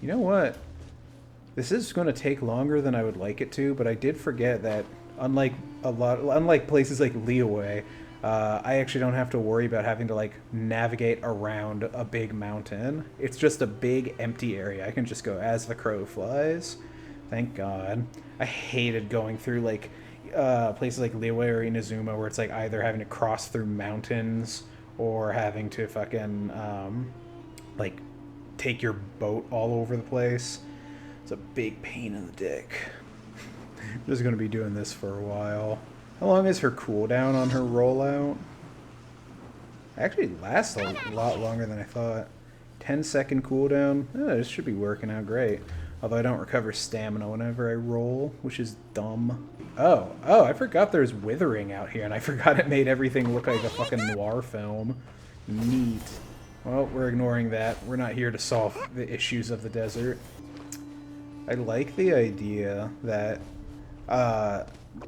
You know what? This is going to take longer than I would like it to, but I did forget that unlike places like Liyue, I actually don't have to worry about having to like navigate around a big mountain. It's just a big empty area. I can just go as the crow flies. Thank God. I hated going through like places like Liyue or Inazuma where it's like either having to cross through mountains or having to fucking like take your boat all over the place. It's a big pain in the dick. I'm just gonna be doing this for a while. How long is her cooldown on her rollout? Actually lasts a lot longer than I thought. 10-second cooldown. Oh, this should be working out great. Although I don't recover stamina whenever I roll, which is dumb. Oh, I forgot there's withering out here, and I forgot it made everything look like a fucking noir film. Neat. Well, we're ignoring that. We're not here to solve the issues of the desert. I like the idea that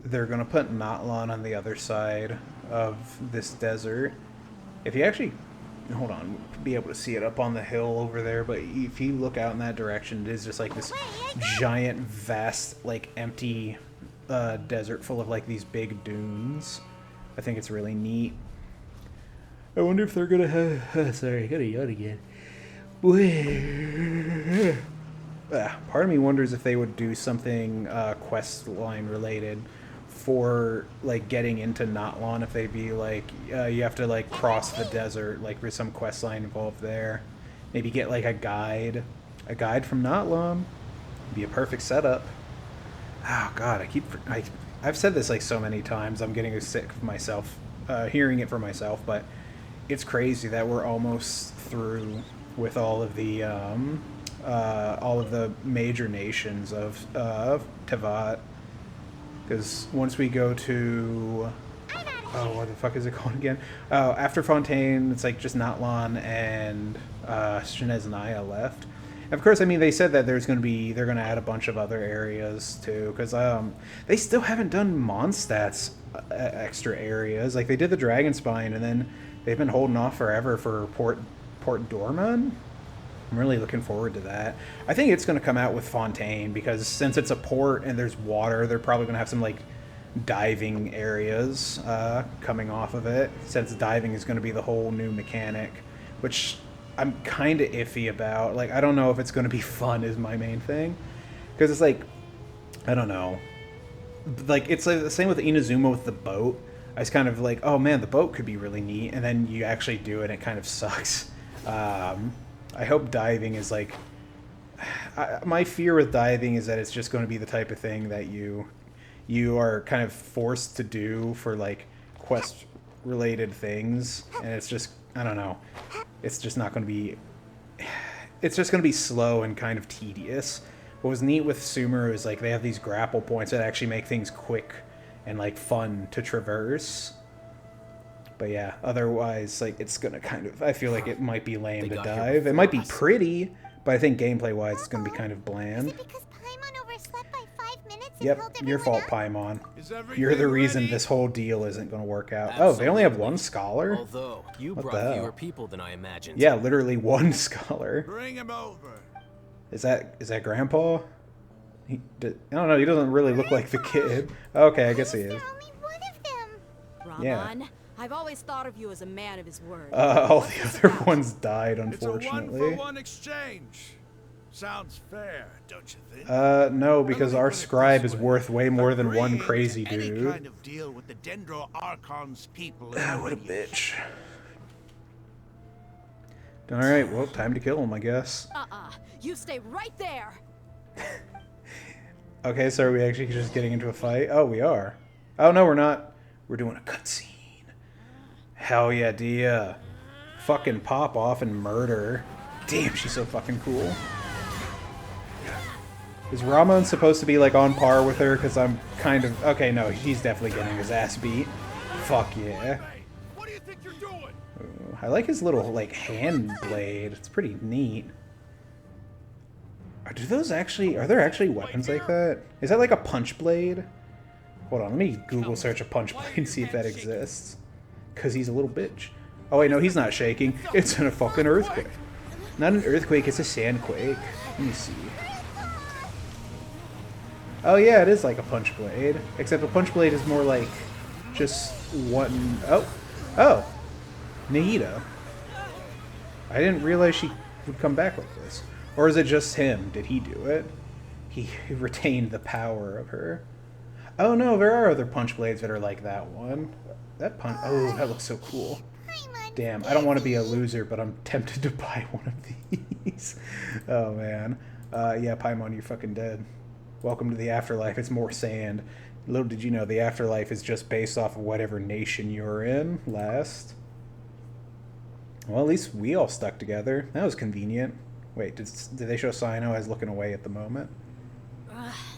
they're going to put Natlan on the other side of this desert. If you actually... Hold on, we'll be able to see it up on the hill over there, but if you look out in that direction, it is just like this giant, vast, like, empty desert full of, like, these big dunes. I think it's really neat. I wonder if they're gonna have... sorry, I gotta yawn again. Part of me wonders if they would do something quest line related for like getting into Natlan, if they'd be like you have to like cross the desert, like there's some quest line involved there. Maybe get like a guide from Natlan. Be a perfect setup. Oh god, I've said this like so many times. I'm getting sick of myself hearing it for myself, but it's crazy that we're almost through with all of the major nations of Tevat. Because once we go to... Oh, what the fuck is it called again? Oh, after Fontaine, it's like just Natlan and Shineznaya left. And of course, I mean, they said that there's going to be... They're going to add a bunch of other areas, too. Because they still haven't done Mondstadt's extra areas. Like, they did the Dragon Spine, and then they've been holding off forever for Port Dorman. I'm really looking forward to that. I think it's going to come out with Fontaine because since it's a port and there's water, they're probably going to have some like diving areas coming off of it, since diving is going to be the whole new mechanic, which I'm kind of iffy about. Like, I don't know if it's going to be fun is my main thing, because it's like, I don't know. Like, it's like the same with Inazuma with the boat. I was kind of like, oh man, the boat could be really neat, and then you actually do it and it kind of sucks. I hope diving is like... my fear with diving is that it's just going to be the type of thing that you are kind of forced to do for like quest-related things, and it's just... I don't know. It's just not going to be... It's just going to be slow and kind of tedious. What was neat with Sumeru is like they have these grapple points that actually make things quick and like fun to traverse. But yeah, otherwise, like, it's gonna kind of... I feel like it might be lame to dive. It might be pretty, but I think gameplay-wise, it's gonna be kind of bland. Is it because Paimon overslept by 5 minutes and Yep, held your fault, everyone up? Paimon. You're the reason this whole deal isn't gonna work out. Oh, they only have one scholar? Although, you What the brought hell? fewer people than I imagined. Yeah, literally one scholar. Bring him over. Is that Grandpa? I don't know, he doesn't really look like the kid. Okay, I guess he is. There's only one of them. Yeah. Rahman, I've always thought of you as a man of his word. All the other ones died, It's a unfortunately. one-for-one exchange. Sounds fair, don't you think? No, because our scribe is worth way more than one crazy Any dude. kind of deal with the Dendro Archon's people. What a bitch. Alright, well, time to kill him, I guess. You stay right there. Okay, so are we actually just getting into a fight? Oh, we are. Oh, no, we're not. We're doing a cutscene. Hell yeah, Dia. Fucking pop off and murder. Damn, she's so fucking cool. Is Ramon supposed to be, like, on par with her? Because I'm kind of... Okay, no, he's definitely getting his ass beat. Fuck yeah. What do you think you're doing? Ooh, I like his little, like, hand blade. It's pretty neat. Are there actually weapons like that? Is that like a punch blade? Hold on, let me Google search a punch blade and see if that exists. Because he's a little bitch. Oh wait, no, he's not shaking. It's in a fucking earthquake. Not an earthquake, it's a sandquake. Let me see. Oh yeah, it is like a punch blade. Except a punch blade is more like just one... Oh! Oh! Nahida. I didn't realize she would come back like this. Or is it just him? Did he do it? He retained the power of her. Oh no, there are other punch blades that are like that one. That punch... Oh, that looks so cool. Damn, I don't want to be a loser, but I'm tempted to buy one of these. Oh man. Yeah, Paimon, you're fucking dead. Welcome to the afterlife. It's more sand. Little did you know, the afterlife is just based off of whatever nation you're in last. Well, at least we all stuck together. That was convenient. Wait, did they show Sino as looking away at the moment?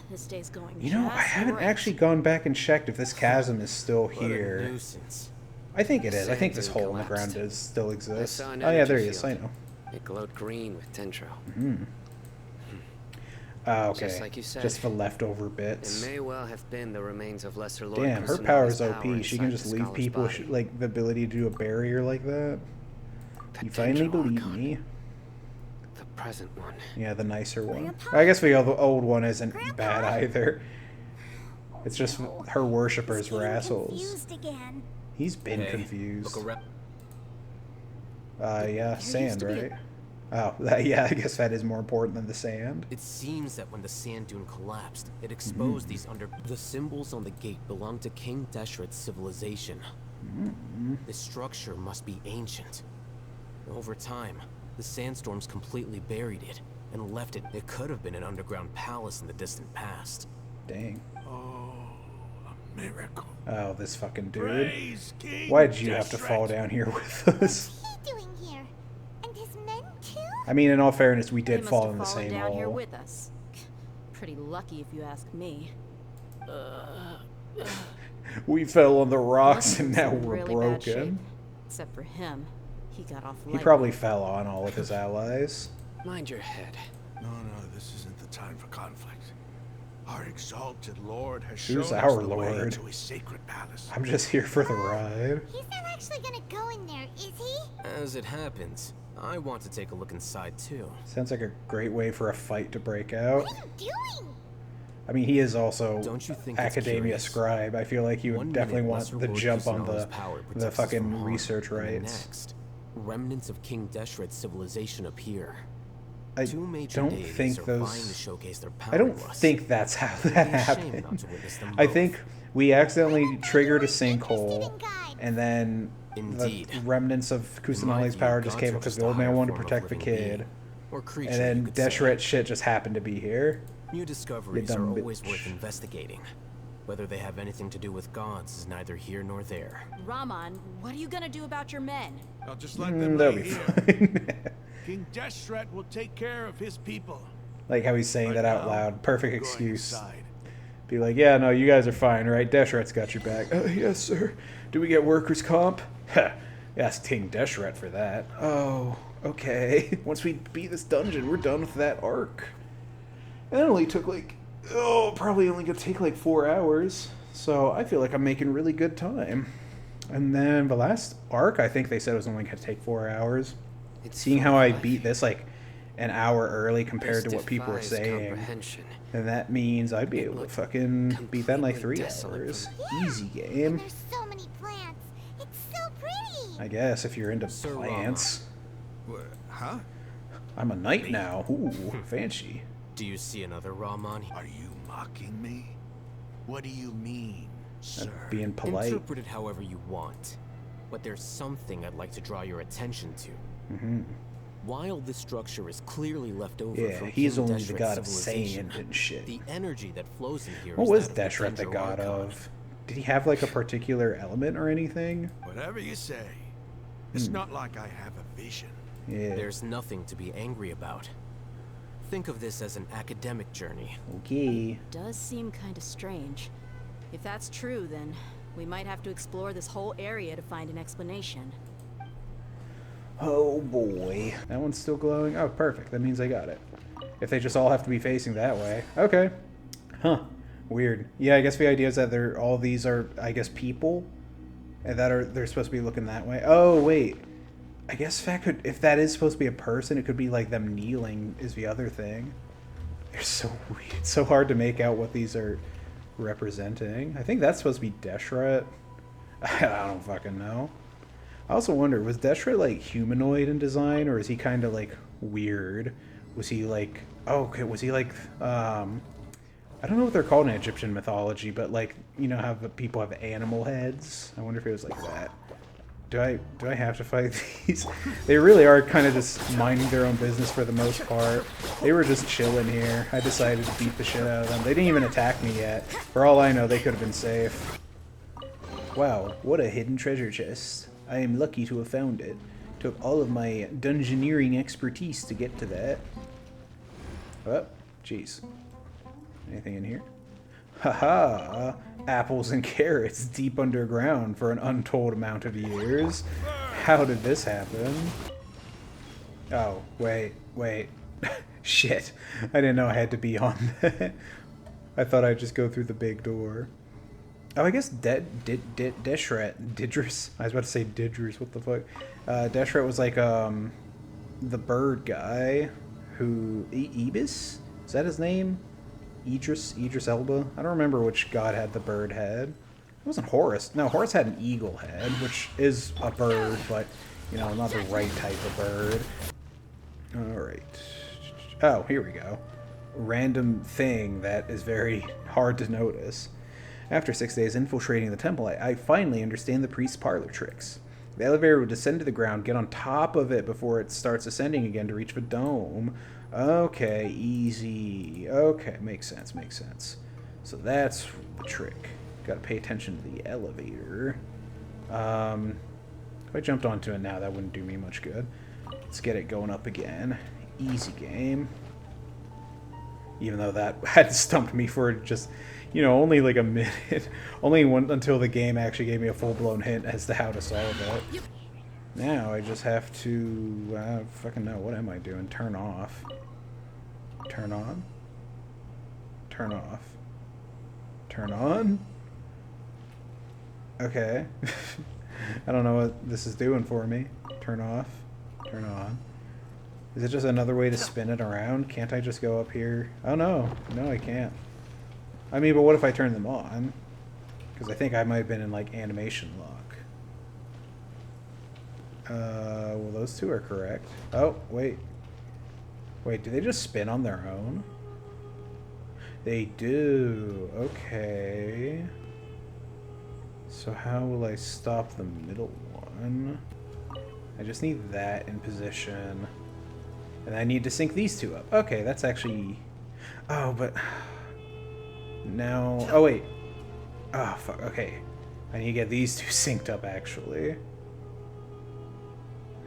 This day's going. You know, I haven't actually gone back and checked if this chasm is still here. What a nuisance. I think it is. I think this Sand dune hole in the ground collapsed. still exists. I saw an Oh yeah, there he energy is. field. Sino. It glowed green with tendril. Oh, okay. Just like you said. Just the leftover It bits. may well have been the remains of Lesser Lord. Damn, her Kusanali's power is power OP. She inside can just the leave scholar's people body. like the ability to do a barrier like that. You finally Potential believe Archon. me. The present one. Yeah, the nicer one. Grandpa? I guess the old one isn't Grandpa? bad either. It's just her worshippers He's were getting assholes. confused again. He's been Hey, confused. Look around. Yeah, used sand, to be a- right? Oh, yeah, I guess that is more important than the sand. It seems that when the sand dune collapsed, it exposed these The symbols on the gate belong to King Deshret's civilization. This structure must be ancient. Over time, the sandstorms completely buried it and left it. It could have been an underground palace in the distant past. Dang. Oh, a miracle. Oh, this fucking dude. Praise King Why did you have to fall Deshret. down here with us? What's he doing here? And his men too? I mean, in all fairness, we They did must fall have in the fallen same down here hole. with us. Pretty lucky, if you ask me. We fell on the rocks and Must've now been in we're really bad shape. broken. Except for him, he got off. He lightly. probably fell on all of his allies. Mind your head. No, this isn't the time for conflict. Our exalted Lord has Who's shown us our the way Lord? to his sacred palace. I'm just here for the ride. He's not actually gonna go in there, is he? As it happens, I want to take a look inside too. Sounds like a great way for a fight to break out. What are you doing? I mean, he is also Don't you think it's Academia curious? Scribe. I feel like he would One definitely minute, want Lesser the Lord jump on Kusanali's the power protects the us from fucking harm, research and the rights. next, remnants of King Deshret's civilization appear. I Two major don't deities think are vying to those. showcase their power I don't to us. think that's how that It'd be a shame not happened. to witness them I both. think we accidentally triggered a sinkhole, Interested in guides. and then Indeed. the remnants of In my Kusanali's view, power just gods came are up because just the a old man higher wanted to form of protect the living kid, being, or creature, and then you could say. Deshret shit just happened to be here. New discoveries dumb are always bitch. worth investigating. Whether they have anything to do with gods is neither here nor there. Raman, what are you gonna do about your men? I'll just let them That'll lay be here. fine. King Deshret will take care of his people. Like how he's saying Right that out now, loud. Perfect I'm going excuse. inside. Be like, yeah, no, you guys are fine, right? Deshret's got your back. Oh, yes, sir. Do we get workers' comp? Heh. Ask King Deshret for that. Oh, okay. Once we beat this dungeon, we're done with that arc. And it only took probably only gonna take like 4 hours. So I feel like I'm making really good time. And then the last arc, I think they said it was only gonna take 4 hours. It's Seeing how full I of beat this like an hour early compared This to what people were defies saying. comprehension. And that means I'd be It able to looked fucking beat that in like 3 completely desolate hours. from- Easy And game. there's so many plants. It's so pretty. I guess if you're into Sir plants. Huh? I'm a knight now. Ooh, fancy. Do you see another Raman? Are you mocking me? What do you mean, sir? Being polite. Interpret it however you want. But there's something I'd like to draw your attention to. Mm-hmm. While this structure is clearly left over Yeah, from he's King only the Deshret's god of civilization, sand and shit. the energy that flows in here What is was that of Deshret the Dendro god Archon. of? Did he have like a particular element or anything? Whatever you say. It's not like I have a vision. Yeah. There's nothing to be angry about. Think of this as an academic journey. Okay. Does seem kind of strange. If that's true, then we might have to explore this whole area to find an explanation. Oh boy. That one's still glowing? Oh, perfect. That means I got it. If they just all have to be facing that way. Okay. Huh. Weird. Yeah, I guess the idea is that all these are, I guess, people. And they're supposed to be looking that way. Oh, wait. I guess that could, if that is supposed to be a person, it could be like them kneeling is the other thing. They're so weird. It's so hard to make out what these are representing. I think that's supposed to be Deshret. I don't fucking know. I also wonder, was Deshret like humanoid in design, or is he kind of like weird? Was he like, oh, okay, was he like, I don't know what they're called in Egyptian mythology, but like, you know how people have animal heads? I wonder if it was like that. Do I have to fight these? They really are kind of just minding their own business for the most part. They were just chilling here. I decided to beat the shit out of them. They didn't even attack me yet. For all I know, they could have been safe. Wow, what a hidden treasure chest. I am lucky to have found it. Took all of my dungeoneering expertise to get to that. Oh, jeez. Anything in here? Haha! Apples and carrots deep underground for an untold amount of years. How did this happen? Oh, wait. Shit. I didn't know I had to be on that. I thought I'd just go through the big door. Oh, I guess Deshret, Didris. I was about to say Didris, what the fuck? Deshret was like, the bird guy who, Ibis? Is that his name? Idris Elba? I don't remember which god had the bird head. It wasn't Horus. No, Horus had an eagle head, which is a bird, but, you know, not the right type of bird. Alright. Oh, here we go. Random thing that is very hard to notice. After 6 days infiltrating the temple, I finally understand the priest's parlor tricks. The elevator would descend to the ground, get on top of it before it starts ascending again to reach the dome. Okay, easy. Okay, makes sense. So that's the trick. Gotta pay attention to the elevator. If I jumped onto it now, that wouldn't do me much good. Let's get it going up again. Easy game. Even though that had stumped me for just, you know, only like a minute. Only until the game actually gave me a full-blown hint as to how to solve it. Now I just have to, fucking know, what am I doing? Turn off. Turn on. Turn off. Turn on. Okay. I don't know what this is doing for me. Turn off. Turn on. Is it just another way to spin it around? Can't I just go up here? Oh no. No, I can't. I mean, but what if I turn them on? Because I think I might have been in, like, animation lock. Well, those two are correct. Oh, wait. Wait, do they just spin on their own? They do. Okay. So how will I stop the middle one? I just need that in position. And I need to sync these two up. Okay, that's actually... Oh, but... Now... Oh, wait. Oh, fuck. Okay. I need to get these two synced up, actually.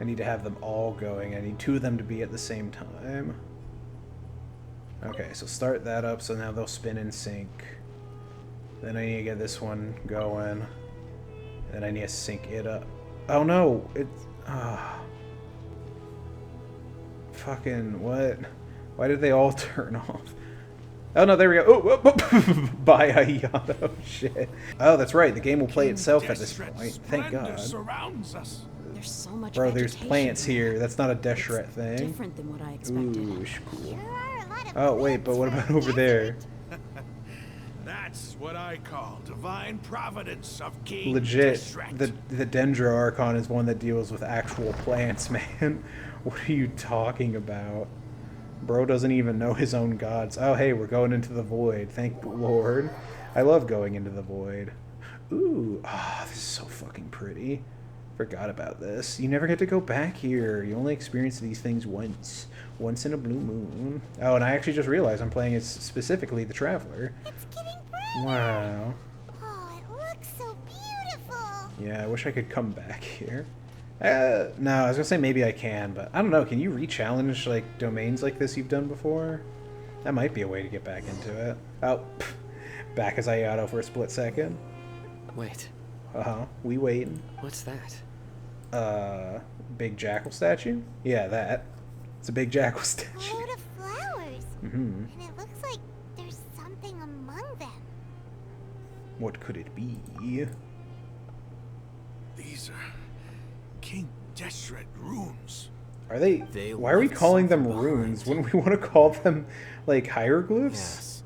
I need to have them all going. I need two of them to be at the same time. Okay, so start that up so now they'll spin in sync. Then I need to get this one going. Then I need to sync it up. Oh no! It's... Fucking what? Why did they all turn off? Oh no, there we go. Oh, bye, Ayato. Oh shit. Oh, that's right. The game will play itself at this point. Thank God. Surrounds us. There's so much Bro, there's vegetation plants here. That's not a It's Deshret thing. different than what I expected. Ooh, cool. There are a lot of Oh wait, but what about over there? That's what I call divine providence of King Legit, Deshret. the Dendro Archon is one that deals with actual plants, man. What are you talking about? Bro doesn't even know his own gods. Oh, hey, we're going into the void. Thank the Lord. I love going into the void. Ooh, this is so fucking pretty. Forgot about this. You never get to go back here. You only experience these things once. Once in a blue moon. Oh, and I actually just realized I'm playing as specifically the Traveler. It's getting brighter. Wow. Oh, it looks so beautiful. Yeah, I wish I could come back here. No, I was gonna say maybe I can, but I don't know. Can you re-challenge, like, domains like this you've done before? That might be a way to get back into it. Oh, back as Ayato for a split second. Wait, Uh-huh, we waiting. what's that? Big jackal statue? Yeah, that. It's a big jackal A statue. load of flowers. Mm-hmm. And it looks like there's something among them. What could it be? These are King Deshret runes. Are they? They Why are we left calling them something runes? behind. Wouldn't we want to call them like hieroglyphs? Yes.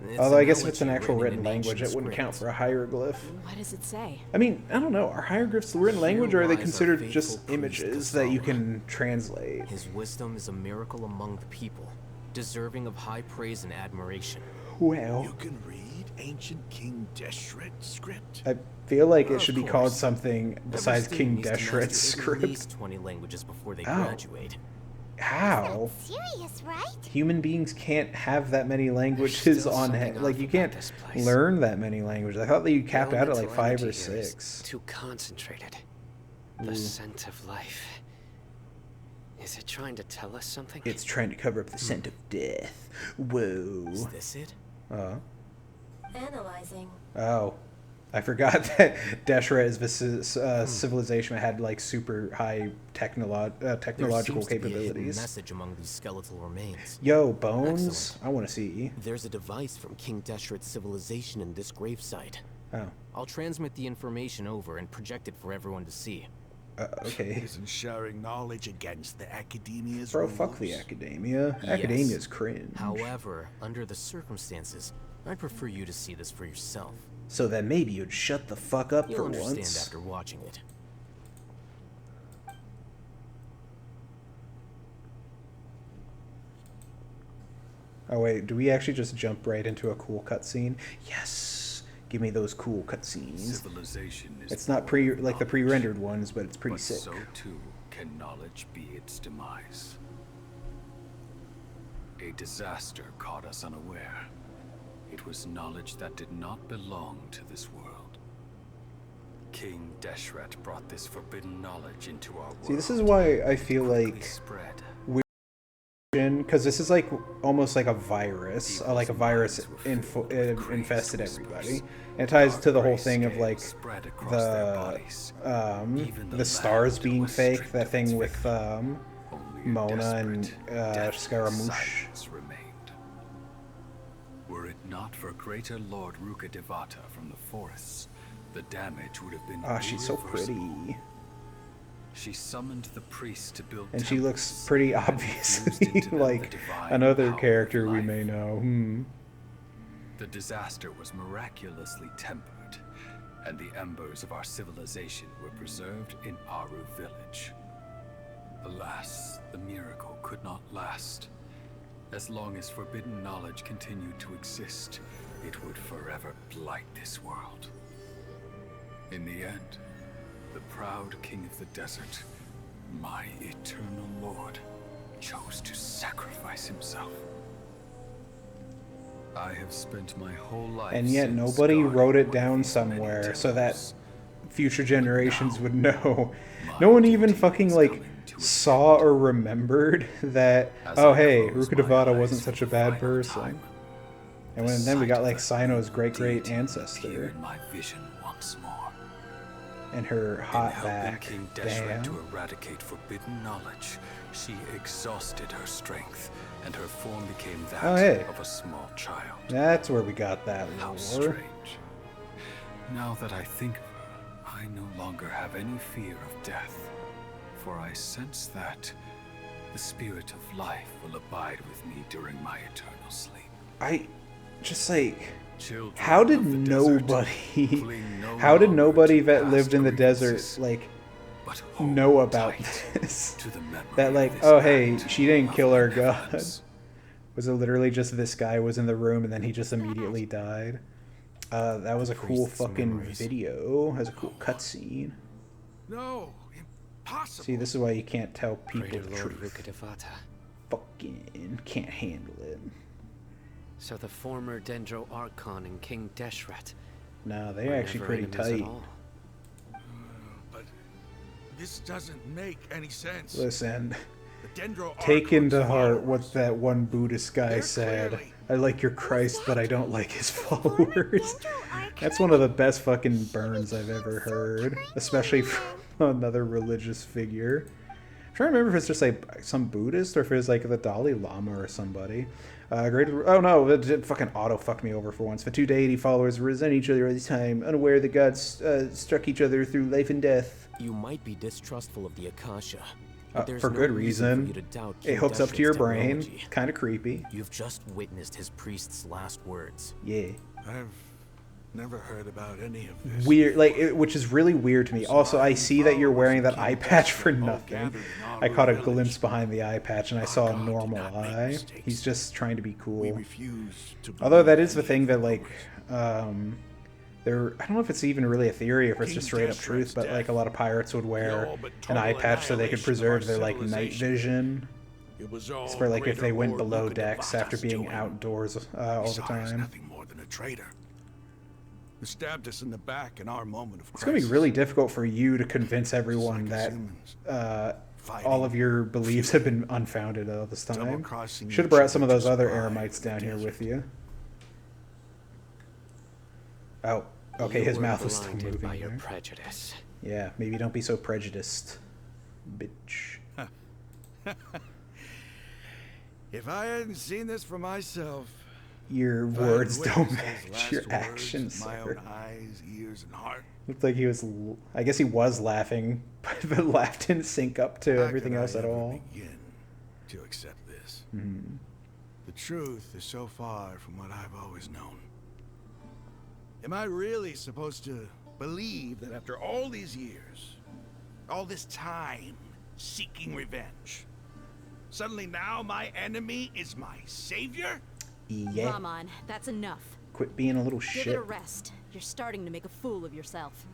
It's Although an I guess if it's an elegy actual written in language, ancient it wouldn't count script. for a hieroglyph. What does it say? I mean, I don't know. Are hieroglyphs the written Here language, or are they lies our considered faithful just priest, images that you Kasala. can translate? His wisdom is a miracle among the people, deserving of high praise and admiration. Well, You can read ancient King Deshret script. I feel like it Of should be called course. something Every besides student King needs to master Deshret's at script. least 20 languages before they Oh. graduate. How? Serious, right? Human beings can't have that many languages still on something hand. off Like, you about can't this place. learn that many languages. I thought that you capped The out at like elemental 5 or energy here is 6. Too concentrated. The scent of life. Is it trying to tell us something? It's trying to cover up the scent of death. Whoa. Is this it? Analyzing. Oh. I forgot that Deshret is this civilization that had like super high There technological seems to be a hidden capabilities. message among these skeletal remains. Yo, Bones, Excellent. I want to see. There's a device from King Deshret's civilization in this gravesite. Oh, I'll transmit the information over and project it for everyone to see. okay. Isn't sharing knowledge against the academia's Bro, rules? fuck the academia. Yes. Academia's cringe. However, under the circumstances, I'd prefer you to see this for yourself. So then maybe you'd shut the fuck up You'll for understand once. after watching it. Oh wait, do we actually just jump right into a cool cutscene? Yes! Give me those cool cutscenes. Civilization is It's not like the pre-rendered ones, but it's pretty but sick. so too can knowledge be its demise. A disaster caught us unaware. It was knowledge that did not belong to this world. King Deshret brought this forbidden knowledge into our world. See, this is why I feel Quickly like spread. because this is like almost like a virus, like a virus minds were filled with crazed infested whispers. everybody. And it ties to the whole thing of Grayscale like spread across their the bodies. Even the stars land being was fake. stripped That of thing its with victim. Only a Mona and desperate, deathly Scaramouche. silence remained. Were it not for greater Lord Rukkhadevata from the forests, the damage would have been Ah, she's so irreversible. pretty, She summoned the priests to build and she looks temples pretty and obviously infused into them the like divine another power of character we life. may know. The disaster was miraculously tempered, and the embers of our civilization were preserved in Aru village. Alas, the miracle could not last. As long as forbidden knowledge continued to exist, it would forever blight this world. In the end, the proud king of the desert, my eternal lord, chose to sacrifice himself. I have spent my whole life And yet since nobody guarding wrote it one of down these many somewhere so that temples. future generations now, would know. my No one even duty fucking is like coming to an saw or remembered that, As oh I hey, close my Rukkhadevata eyes wasn't for such a the bad final person. time, And the then we got sight like of Sino's that great great deity appear ancestor in my vision once more. and her hot In helping back. King Deshret to Damn. eradicate forbidden knowledge, she exhausted her strength, and her form became that Oh, hey. of a small child. That's where we got that How lore. strange. Now that I think of her, I no longer have any fear of death, for I sense that the spirit of life will abide with me during my eternal sleep. I just like Children how did of the desert, nobody cling no how did longer nobody to that past lived in the desert grievances, like but hold know about tight this? to the memory That of like, this oh hey, act she didn't of kill our god. benevolence. Was it literally just this guy was in the room and then he just immediately died? That was a cool Priest's fucking memories. video. Has a cool cutscene. No, impossible. See, this is why you can't tell people Greater the Lord truth. Rukkhadevata. Fucking can't handle it. So the former Dendro Archon and King Deshret No, they're were actually never pretty enemies at tight. all. But this doesn't make any sense. Listen, The Dendro take Archon's into heart what followers. that one Buddhist guy They're said. clearly- I like your Christ, but I don't like his followers. Dendro Archon? That's one of the best fucking burns I've ever heard, especially from another religious figure. I'm trying to remember if it's just like some Buddhist or if it's like the Dalai Lama or somebody. Oh no, it fucking auto fucked me over for once. The two deity followers resent each other all the time, unaware that gods struck each other through life and death. You might be distrustful of the Akasha. But there's For no good for reason. you to doubt It King hooks up to your Deshret's brain. technology. Kind of creepy. You've just witnessed his priest's last words. Yeah. I've never heard about any of this. Weird, like, which is really weird to me. Also, I see that you're wearing that eye patch for nothing. I caught a glimpse behind the eye patch and I saw a normal eye. He's just trying to be We cool. refuse to Although that believe is the any thing of that, the like, rumors. I don't know if it's even really a theory or if it's King just straight up Deshret's truth, but like a lot of pirates would wear all but an eye total patch so they could annihilation of our preserve their like night civilization. vision. It was all It's for like if Greater they went Lord below decks after Rukkhadevata's being doing. outdoors all He the saw us time. nothing more than a traitor. He stabbed us in the back in our moment of It's gonna be crisis. really difficult for you to convince everyone Just like us that humans. all of your beliefs have been unfounded all this time. Double-crossing Should have each brought some of other those to other survive Eremites in the down here desert. with you. Oh, okay, You his were mouth was still blinded by moving your there. prejudice. Yeah, maybe don't be so prejudiced, bitch. If I hadn't seen this for myself, Your if I hadn't words don't witnessed match his last your words actions, with my sir. own eyes, ears, and heart. Looked like he was. I guess he was laughing, but the laugh didn't sync up to how everything could I else at ever all. Begin to accept this. Mhm. The truth is so far from what I've always known. Am I really supposed to believe that after all these years, all this time seeking revenge, suddenly now my enemy is my savior? Yeah. Ramon, that's enough. Quit being a little Give shit. it a rest. You're starting to make a fool of yourself.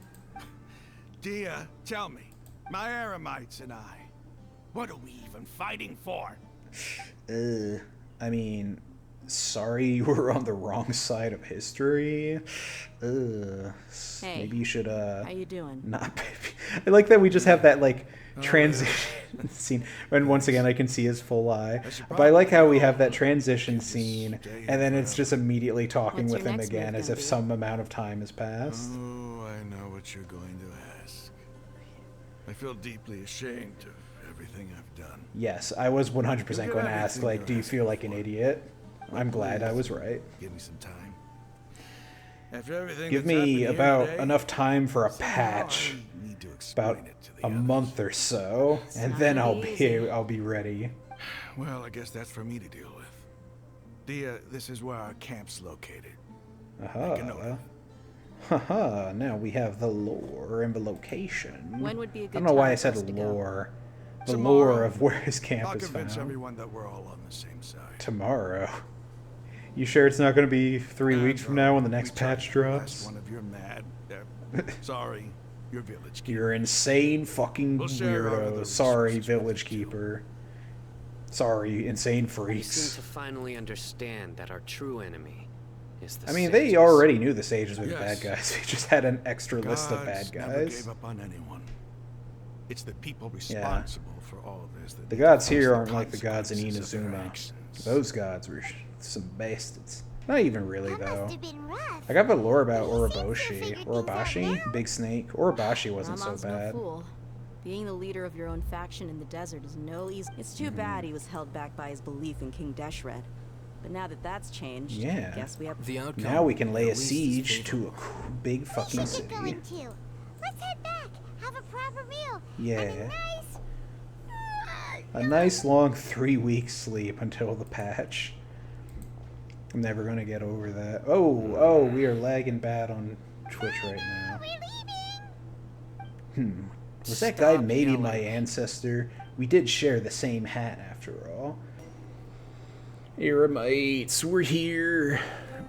Dia, tell me, my Eremites and I, what are we even fighting for? I mean, sorry you were on the wrong side of history. Hey, Maybe you should How you doing? not. I like that we just have that like transition scene, and once again I can see his full eye. But I like how we have that transition scene, and then it's just immediately talking What's with your him next again move as gonna if be? some amount of time has passed. Oh, I know what you're going to ask. I feel deeply ashamed of everything I've done. Yes, I was 100% You'll going get to ask, everything like, you're do you asking feel like an for. idiot? I'm glad I Please, was right. Give me some time. After everything Give that's happened me here about today, enough time for a somehow patch, I need to about explain it to the a others. month or so, and not then gonna be easy. I'll be ready. Well, I guess that's for me to deal with. Dia, this is where our camp's located. Make a note of Aha. it. Haha, now we have the lore and the location. When would be a I good don't know why time I for said us to go? lore. The Tomorrow, lore of where his camp I'll is convince found. everyone that we're all on the same side. Tomorrow. You sure it's not going to be 3 weeks from now when the next we tried patch to arrest drops? One of your mad, sorry, your village keeper. You're insane fucking We'll share our other weirdo. Sorry, resources with village you, too. keeper. Sorry, insane You seem freaks. to finally understand that our true enemy is the I mean, they sages. already knew the sages were the Yes. bad guys. They just had an extra list of Gods bad never guys. gave up on anyone. It's the people responsible for all this. That The need to gods face here the aren't like the gods in consequences of their Inazuma. actions. Those gods were some bastards. Not even really, That though. must have been rough. I got the lore about He seems to have Oroboshi. figured things Orobashi? out now. Big Snake? Orobashi wasn't so Ramon's no bad. fool. Being the leader of your own faction in the desert is no easy. It's too bad he was held back by his belief in King Deshret. But now that that's changed, Yeah. I guess we have. The outcome Now we can lay a at least is siege to favorable. a big fucking Where's it going city. to? Let's head back. Have a proper meal. Yeah. And A nice long 3-week sleep until the patch. I'm never gonna get over that. Oh, we are lagging bad on Twitch right now. we're leaving. Was that guy Stop maybe my yelling. ancestor? We did share the same hat after all. Eremites, we're here.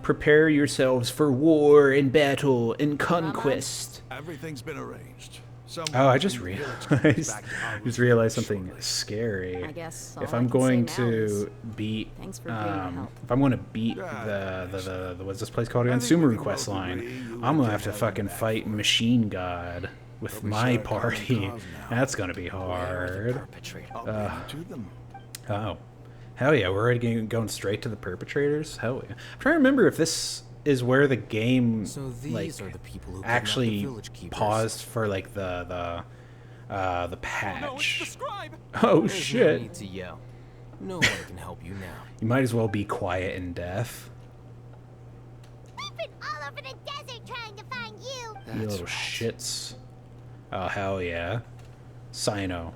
Prepare yourselves for war and battle and conquest. Everything's been arranged. Oh, I just Someone from the village realized, comes back to our just realized village something shortly. scary. I guess If all I I'm can say going now to is beat, thanks for agreeing to help. if I'm going to beat Yeah, the what's this place called again? I think we Sumeru can quest both line. agree you I'm gonna would have to get fucking back fight for it. Machine God with But we my share a common party. cause now. That's gonna be Where are the hard. perpetrators? I'll bring you to them. Oh, hell yeah! We're already going straight to the perpetrators. Hell yeah! I'm trying to remember if this is where the game So these like are the people who kidnapped the actually village keepers. paused for like the patch. No, it's the scribe. Oh There's no shit! need to yell. No one can help you now. You might as well be quiet in death. We've been all over the desert trying to find you. You That's little right. shits. Oh, hell yeah. Sino.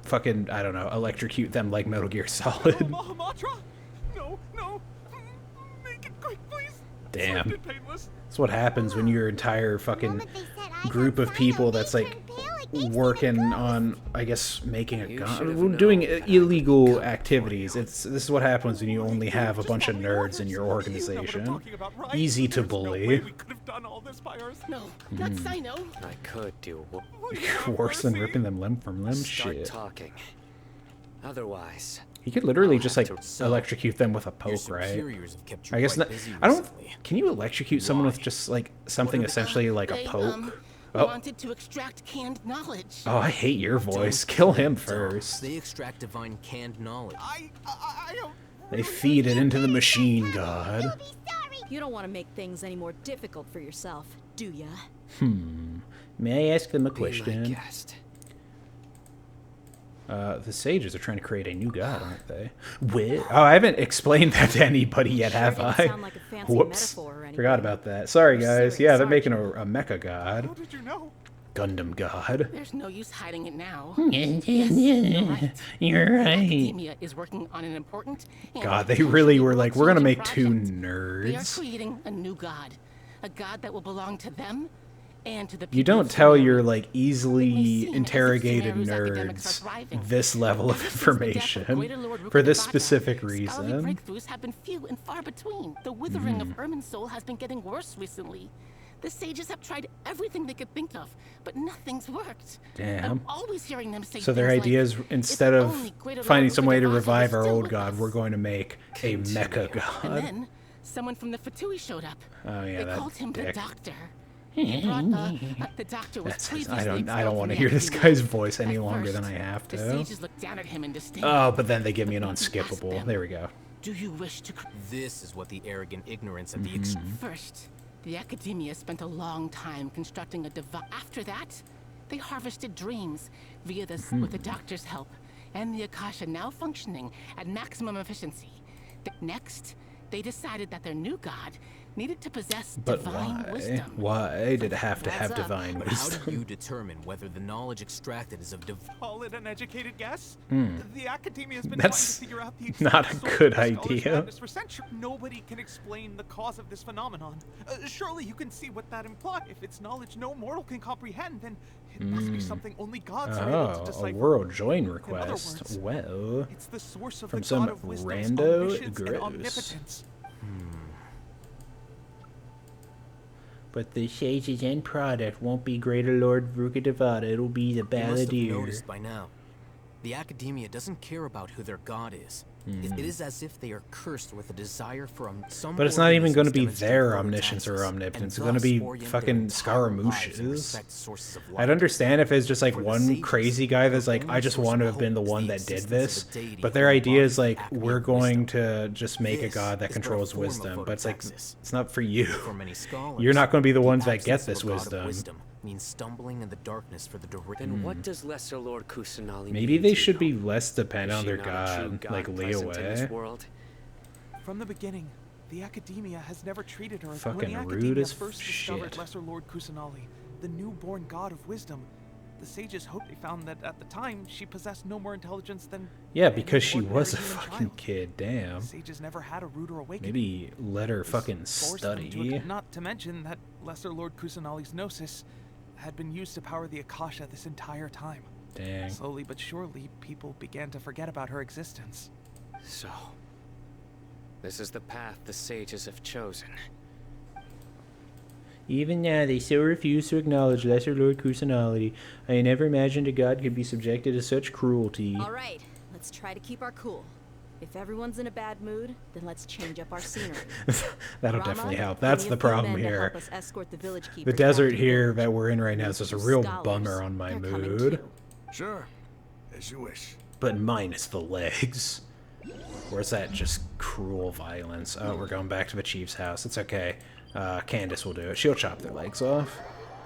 Fucking, I don't know, electrocute them like Metal Gear Solid. Mahamatra? No, no. Make it quick, please. Damn. Swift and painless. That's what happens when your entire fucking moment they said I group got of people Sino, that's they like turned pale like they've seen a working ghost. on, I guess, making a You should've gun, doing known that I could illegal come for activities. you. This is what happens when you only have a bunch of nerds in your You know what I'm organization. talking about, right? Easy to There's no way bully. we could have done all this by ourselves. No, not Sino. I could do Worse than ripping them limb from limb. Start Shit. talking. Otherwise, He could literally I'll just have like to- electrocute them with a Your poke, right? superiors have kept you I guess quite not. busy I don't. recently. Can you electrocute someone with Why? just like something essentially like a They, poke? Oh. wanted to extract canned knowledge. Oh, I hate your voice. Don't Kill him dumb. first. They extract divine canned knowledge. I don't. They feed it into the machine god. You'll be sorry. You don't want to make things any more difficult for yourself, do ya? May I ask them a be my question? guest. The sages are trying to create a new god, aren't they? What? Oh, I haven't explained that to anybody yet, Sure have didn't I? sound like a fancy Whoops. metaphor or anything. Forgot about that. Sorry, You're guys. serious, Yeah, they're aren't making you? a mecha god. How did you know? Gundam god. There's no use hiding it now. Yes, you're right. You're right. Academia is working on an important and God, they really were like, we're gonna make changing two project. They are nerds. creating a new god. A god that will belong to them and to the people You don't of tell Sumeru. your like It may easily seem as if interrogated Sumeru's academics are nerds thriving. this level of But since the death of information Greater Lord for this Rukkhadevata, specific scholarly reason. breakthroughs have been few and far between. The withering of Ermin's soul has been getting worse recently. The sages have tried everything they could think of, but nothing's worked. Damn. I'm always hearing them say So their things idea is like, instead "If of only Greater Lord finding some way to Rukkhadevata revive was our still old with god, us." we're going to make a mecha And god. then someone from the Fatui showed up. Oh yeah, They that called him the dick. Doctor. He brought, the doctor was That's previously I don't expelled want to from hear the this academy. guy's voice any At longer than first, I have The to. sages looked down at him in disdain. Oh, but then they give me an He asked unskippable. them, There we go. Do you wish to... This is what the arrogant ignorance of the First, the academia spent a long time constructing a device. After that, they harvested dreams via this with the doctor's help, and the Akasha now functioning at maximum efficiency. Next, they decided that their new god needed to possess But divine why? wisdom. Why did it have to have Adds up. divine But how wisdom? do you determine whether the knowledge extracted is of divine? Call it an educated guess? The academia has been That's trying to figure out the not exact a source good of the scholar's idea. madness for centuries. Nobody can explain the cause of this phenomenon. Surely you can see what that implies. If it's knowledge no mortal can comprehend, then it must be something only gods are able to Oh, a decipher. world join other request. words, Well, It's the source of From the some god of wisdom's rando? omniscience and Gross. omnipotence. but the sage's end product won't be Greater Lord Rukkhadevata. It'll be the You must have Balladeer. noticed by now. The academia doesn't care about who their god is. It is as if they are cursed with a desire for some. But it's not even going to be organisms their demonstrate omniscience or overtaxes, omnipotence. and It's going to thus be orient their fucking entire lives in Scaramouches. respect to sources of I'd light. understand if it's just like For the one sages, crazy guy that's the like, only I just source want to of have been the hope is one the that did existence this. of a deity But who their idea is embodies like, acme we're of going wisdom. to just make a This god that is but a controls form of wisdom. But it's like, phototaxis. it's not for you. For many scholars, You're not going to be the ones the that get absence this of a god of wisdom. means stumbling in the darkness for the direct. Then what does Lesser Lord Kusanali Maybe mean they to should you? be less dependent Is on she their not a true god, like present in this Leeway. world? From the beginning, the academia has never treated her as Fucking when the rude academia as first shit. discovered Lesser Lord Kusanali, the newborn god of wisdom. The sages hoped they found that at the time she possessed no more intelligence than Yeah, any because she ordinary was a human fucking child. kid, damn. The sages never had a ruder awakening. Maybe let her This fucking forced them to study. not to mention that Lesser Lord Kusanali's gnosis had been used to power the Akasha this entire time. Dang. Slowly but surely, people began to forget about her existence. So, this is the path the sages have chosen. Even now, they still refuse to acknowledge Lesser Lord Kusanali. I never imagined a god could be subjected to such cruelty. All right, let's try to keep our cool. If everyone's in a bad mood, then let's change up our scenery. That'll Rama, definitely help. bring That's a the few problem men to here. help us escort the village The keepers back desert to the here village. that we're in right now is just a real Scholars, bummer on my they're coming mood. too. Sure, as you wish. But minus the legs. Where's that just cruel violence? Oh, we're going back to the chief's house. It's okay. Candace will do it. She'll chop their legs off.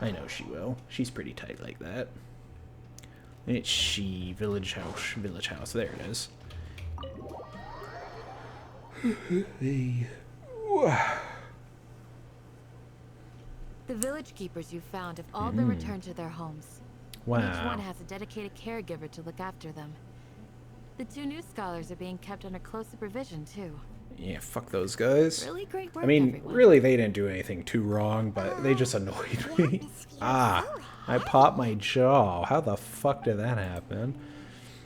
I know she will. She's pretty tight like that. It's she. Village house. Village house. There it is. The village keepers you found have all been returned to their homes. Each one Wow. has a dedicated caregiver to look after them. The 2 new scholars are being kept under close supervision, too. Yeah, fuck those guys. Really great work, I mean, everyone. really, they didn't do anything too wrong, but they just annoyed me. Ah, I popped my jaw. How the fuck did that happen?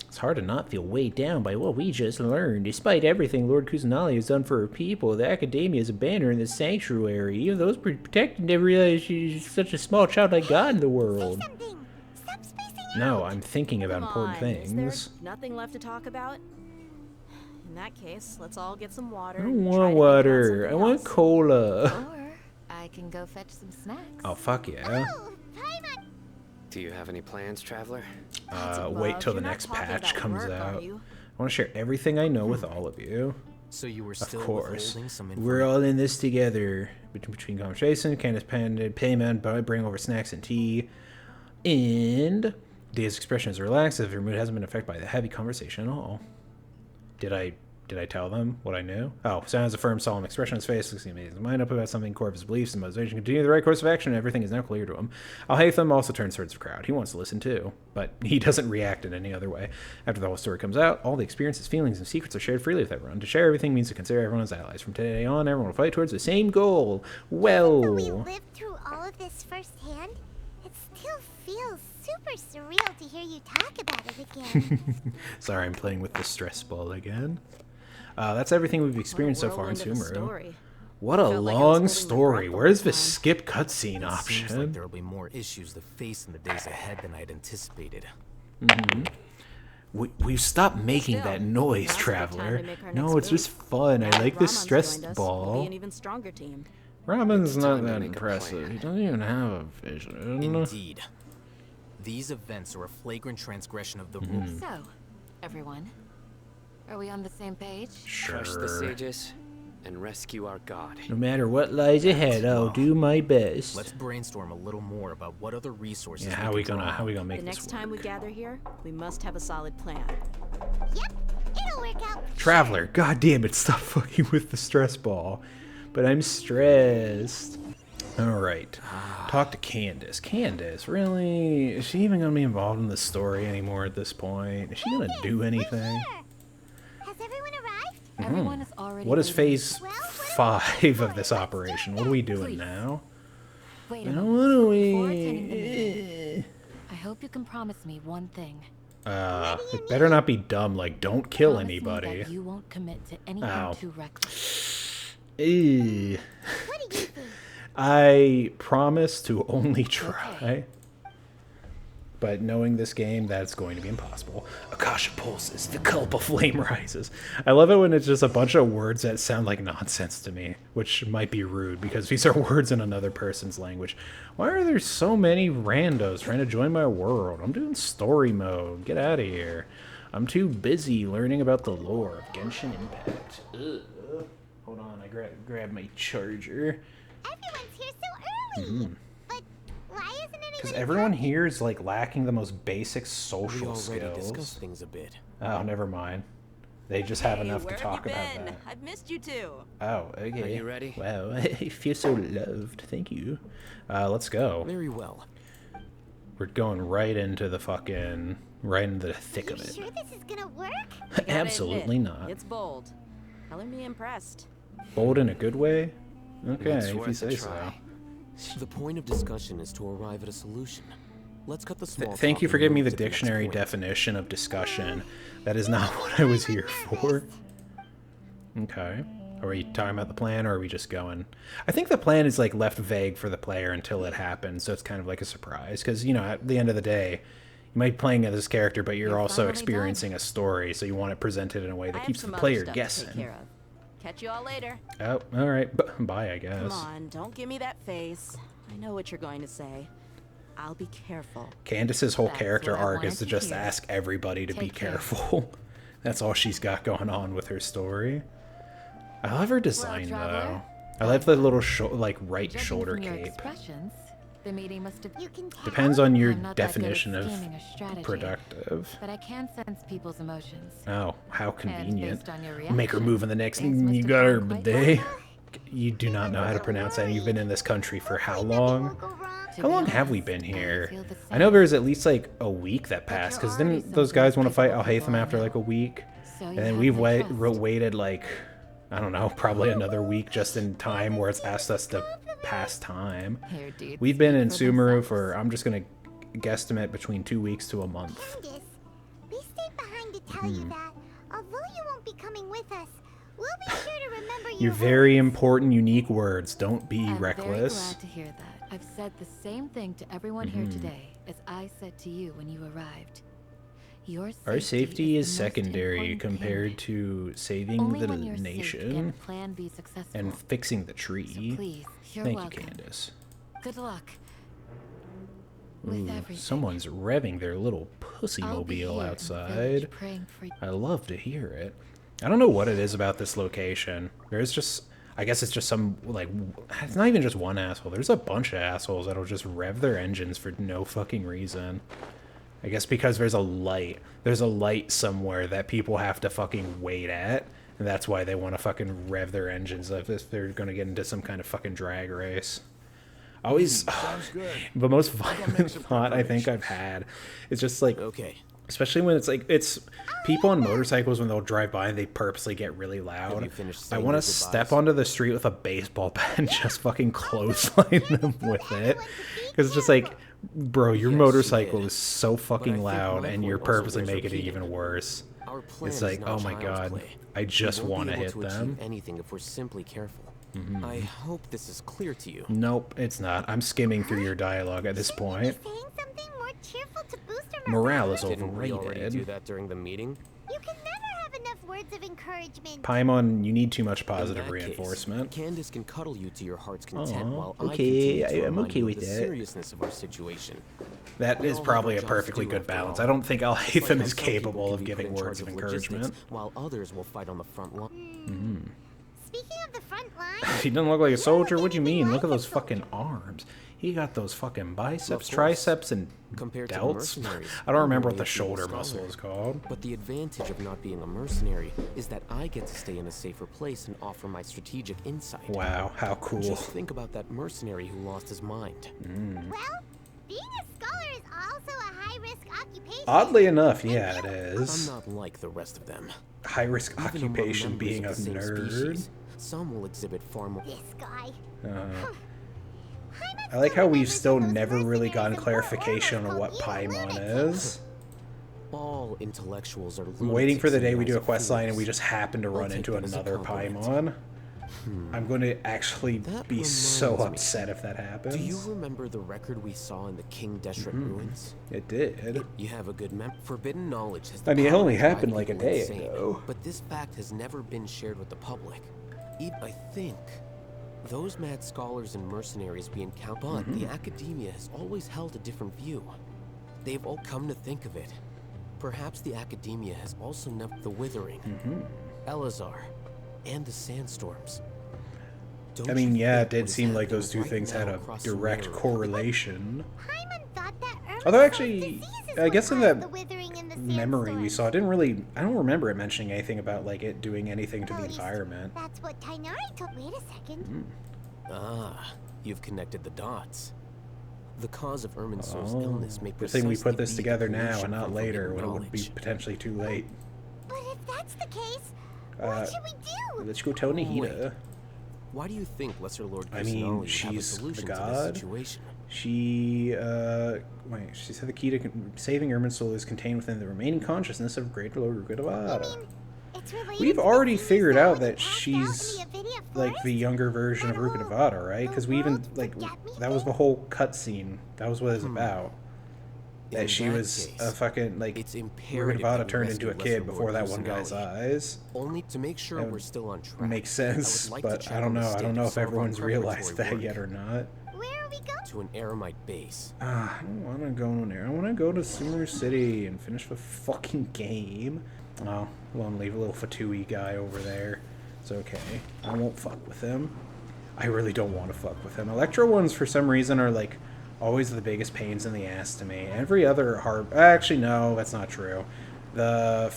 It's hard to not feel weighed down by what we just learned. Despite everything Lord Kusanali has done for her people, the Academia is abandoned the sanctuary. Even those protected never realized she's such a small childlike god in the world. Something. Stop spacing out. No, I'm thinking about Come important on, things. Is there nothing left to talk about? In that case, let's all get some water. I don't and try want to think about water. something I want else. cola. Or I can go fetch some snacks. Oh, fuck yeah. Oh, Paimon. Do you have any plans, traveler? Wait till the You're not next talking patch about comes work, are out. you? I want to share everything I know with all of you. So you were Of still course. withholding some We're information. all in this together. Between conversation, Candace payment, bring over snacks and tea. And Dia's expression is relaxed as her mood hasn't been affected by the heavy conversation at all. Did I tell them what I knew? Oh, Sam has a firm, solemn expression on his face, looks his mind up about something, core of his beliefs and motivation. Continue the right course of action, and everything is now clear to him. Al-Haytham also turns towards the crowd. He wants to listen too, but he doesn't react in any other way. After the whole story comes out, all the experiences, feelings, and secrets are shared freely with everyone. To share everything means to consider everyone as allies. From today on, everyone will fight towards the same goal. But we Well, lived through all of this firsthand. It still feels super surreal to hear you talk about it again. sorry, I'm playing with the stress ball again. That's everything we've experienced so far in Whirlwind of a Sumeru. story. What a Felt like I was long holding my story. breath the Where's whole the time. skip cutscene Seems like option? there will be more issues to face in the days ahead than I had anticipated. We've stopped making Still, that noise, now's a good time Traveler. to make our No, next it's just move. fun. I Now like that this Ramon's stress joined us, we'll be ball. an even stronger team. Ramon's It's not time to that make a impressive. plan. He doesn't even have a vision. Indeed. These events are a flagrant transgression of the rules. So, everyone, are we on the same page? Crush the sages and rescue our god. No matter what lies ahead, I'll do my best. Let's brainstorm a little more about what other resources Yeah, how we can gonna draw on. make The this next time we work? gather here, we must have a solid plan. Yep, it'll work out. Traveler, god damn it, stop fucking with the stress ball. But I'm stressed. Alright. Talk to Candace. Candace, really? Is she even gonna be involved in the story anymore at this point? Is she gonna do anything? Here. Has everyone arrived? Everyone is already. What is waiting. phase Well, what 5 of this operation? What are we doing Please. now? Wait a Now, minute. what are Before attending the we... meeting, I hope you can promise me one thing. It better not be dumb, like, don't kill Promise me anybody. that you won't commit to anything Ow. too reckless. Ew. What do you think? I promise to only try. But knowing this game, that's going to be impossible. Akasha pulses, the Culpa flame rises. I love it when it's just a bunch of words that sound like nonsense to me, which might be rude because these are words in another person's language. Why are there so many randos trying to join my world? I'm doing story mode. Get out of here. I'm too busy learning about the lore of Genshin Impact. Ugh. Hold on, I grab my charger. Everyone's here so early. But why isn't anyone? Because everyone here is like lacking the most basic We social already discussed skills. things a bit. Oh, never mind. They just have enough to where talk have you about been? that. I've missed you too. Oh, okay. Are you ready? Wow, I feel so loved. Thank you. Let's go. Very well. We're going right into the fucking, right into the thick You of it. sure this is gonna work? I gotta Absolutely admit, not. It's bold. Color me impressed. Bold in a good way? Okay, It's if you worth a say so. try. The point of discussion is to arrive at a solution. Let's cut the small Thank talk you for and giving me move the to next dictionary point. definition of discussion. That is not what I was here for. Okay. Are we talking about the plan, or are we just going? I think the plan is like left vague for the player until it happens, so it's kind of like a surprise. Because, you know, at the end of the day, you might be playing as this character, but you're also finally experiencing a story, so you want it presented in a way I that have keeps the some other player stuff to take guessing. care of. Catch you all later. Oh, all right. Bye, I guess. Come on, don't give me that face. I know what you're going to say. I'll be careful. Candace's whole That's character what I arc is wanted to to just hear. ask everybody to be Take care. careful. That's all she's got going on with her story. I love her design, though. traveler. I love the little right Judging shoulder from your cape. expressions, the meeting must have. You can tell. Depends on your I'm not that good at definition of scheming or strategy, productive. But I can sense people's emotions. Oh, how convenient. based on your Make her reaction, move in the next. things must You have got her gone quite bidet. well. You do not know how to pronounce that. And you've been in this country for how long? How long have we been here? I know there's at least like a week that passed, because didn't those guys want to fight Al-Haytham after like a week? And then we've waited like, I don't know, probably another week just in time where it's asked us to pass time. We've been in Sumeru for, I'm just going to guesstimate, between 2 weeks to a month. Candace, we stayed behind to tell you that, although you won't be coming with us, we'll be sure to remember Your very important, unique words. Don't be I'm reckless. very glad to hear that. I've said the same thing to everyone here today as I said to you when you arrived. Our safety is the most secondary important compared thing. to saving Only the when you're safe can nation a plan be successful. and fixing the So tree. please, you're Thank welcome. you, Candace. Good luck. With Ooh, everything. someone's revving their little pussy I'll be mobile here in the outside. village praying for you. I love to hear it. I don't know what it is about this location. There's just, I guess it's just some, like, it's not even just one asshole. There's a bunch of assholes that'll just rev their engines for no fucking reason. I guess because there's a light. There's a light somewhere that people have to fucking wait at. And that's why they want to fucking rev their engines if they're going to get into some kind of fucking drag race. Always, Sounds good. the most make violent some thought I think I've preparations. had is just like, Okay. especially when it's like, it's people on motorcycles when they'll drive by and they purposely get really Have loud. you finished I saying want to your step goodbyes? onto the street with a baseball bat and just fucking clothesline them with it. Because it's just like, bro, your Yes, motorcycle you is so fucking think loud my and you're point also purposely bears making it repeating. even worse. Our plan It's is like, not oh my child's god, play. I just We won't want be to able hit to them. achieve anything if we're simply careful. I hope this is clear to you. Nope, it's not. I'm skimming through your dialogue at this point. Saying something more cheerful to boost our Morale is Didn't we already do overrated. that during the meeting? You can never have enough words of encouragement. Paimon, you need too much In positive that case, reinforcement. Candace can cuddle you to your heart's content Aw, while okay, I continue to I'm remind okay you with of the that. seriousness of our situation. That We is all have probably our a jobs to perfectly do good after balance. all. I don't think Just like Al-Haytham how is some people capable can of be put giving in words charge of logistics, encouragement. while others will fight on the front line. Speaking of the front line, He doesn't look like a soldier. What do you looking to be mean? Look at like a those fucking arms. He got those fucking biceps, Of course. triceps, and Compared to the delts. mercenaries, I don't I'm remember what only the a feeble shoulder scholar. muscle is called. But the advantage of not being a mercenary is that I get to stay in a safer place and offer my strategic insight. Wow, how cool. Just think about that mercenary who lost his mind. well, being a scholar is also a high-risk occupation. Oddly enough, yeah, it I'm is. not like the rest of them. High-risk Even among occupation members being a of the same nerd. species, some will exhibit far more. This guy. I like how we've still never really gotten clarification on what Paimon is. All intellectuals are. I'm waiting for the day we lunatics do a and quest line and fools. we just happen to I'll run take into that as a another compliment. Paimon. I'm going to actually That be so reminds me. upset if that happens. Do you remember the record we saw in the King Deshret ruins? It did. You have a good mem. Forbidden knowledge has. I mean, it the power only to drive happened like a people day insane, ago. But this fact has never been shared with the public. I think those mad scholars and mercenaries we encounter, but the academia has always held a different view. They've all come to think of it. Perhaps the academia has also known the Withering, Elazar, and the Sandstorms. Don't I mean, you yeah, think it did what is seem like happening those two right things had now a across direct Sumeru? correlation. Paimon thought that Although Irminsul's actually, disease is I what guess in caused that the withering and the memory we sandstorms. saw, I don't remember it mentioning anything about like it doing anything to the At least environment. That's what Tainari told. Wait a second. Ah, you've connected the dots. The cause of Irminsul's illness may Good thing we put precisely this be the together now pollution and not from later when forbidden it would be knowledge. potentially too late. But if that's the case, Uh, what should we do? Let's go tell Nahida. Wait. Why do you think Lesser Lord I mean, Kusanali would have a she's the solution to god. this situation? She said the key to saving Irminsul is contained within the remaining consciousness of Great Lord Rukkhadevata. It's related We've to the already disease figured that out was that passed out in she's the Avidia like the forest? younger version of That whole- Rukkhadevata, right? the Because we even world like forget-me that was the whole cutscene. That was what it's about. That In she that was a case, fucking like it's imperative that Rukkhadevata we turned into a rescue kid Lesser before Lord that one guy's Kusanali. eyes. Only to make sure That we're still on track. Makes I sense, would like to but check I on don't the know. I state don't know of if some of our everyone's realized that preparatory yet work. or not. Where are we going? To an Aramite base. I don't want to go in there. I want to go to Sumeru City and finish the fucking game. Oh, well, leave a little Fatui guy over there. It's okay. I won't fuck with him. I really don't want to fuck with him. Electro ones, for some reason, are like always the biggest pains in the ass to me. Every other hard... Actually, no, that's not true. The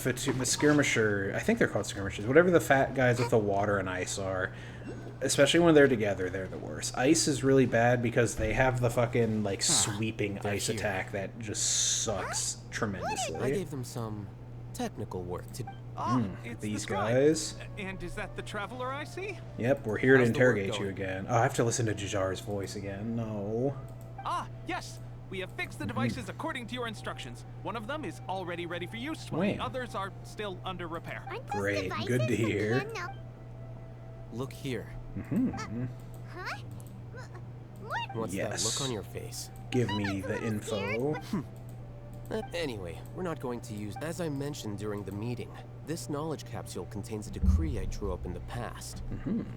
skirmisher... I think they're called skirmishers. Whatever the fat guys with the water and ice are. especially when they're together, they're the worst. Ice is really bad because they have the fucking, like, sweeping ice attack that just sucks tremendously. I gave them some technical work to... It's These the scribe. guys. And is that the traveler I see? Yep, we're here to How's the work interrogate you going? again. Oh, I have to listen to Jajar's voice again. No. Ah, yes. We have fixed the devices according to your instructions. One of them is already ready for use, while the Wow. others are still under repair. Aren't those Great, devices good to the hear. plan now? Look here. Huh? More What's Yes. that look on your face? Give me the info. Anyway, we're not going to use... As I mentioned during the meeting, this knowledge capsule contains a decree I drew up in the past.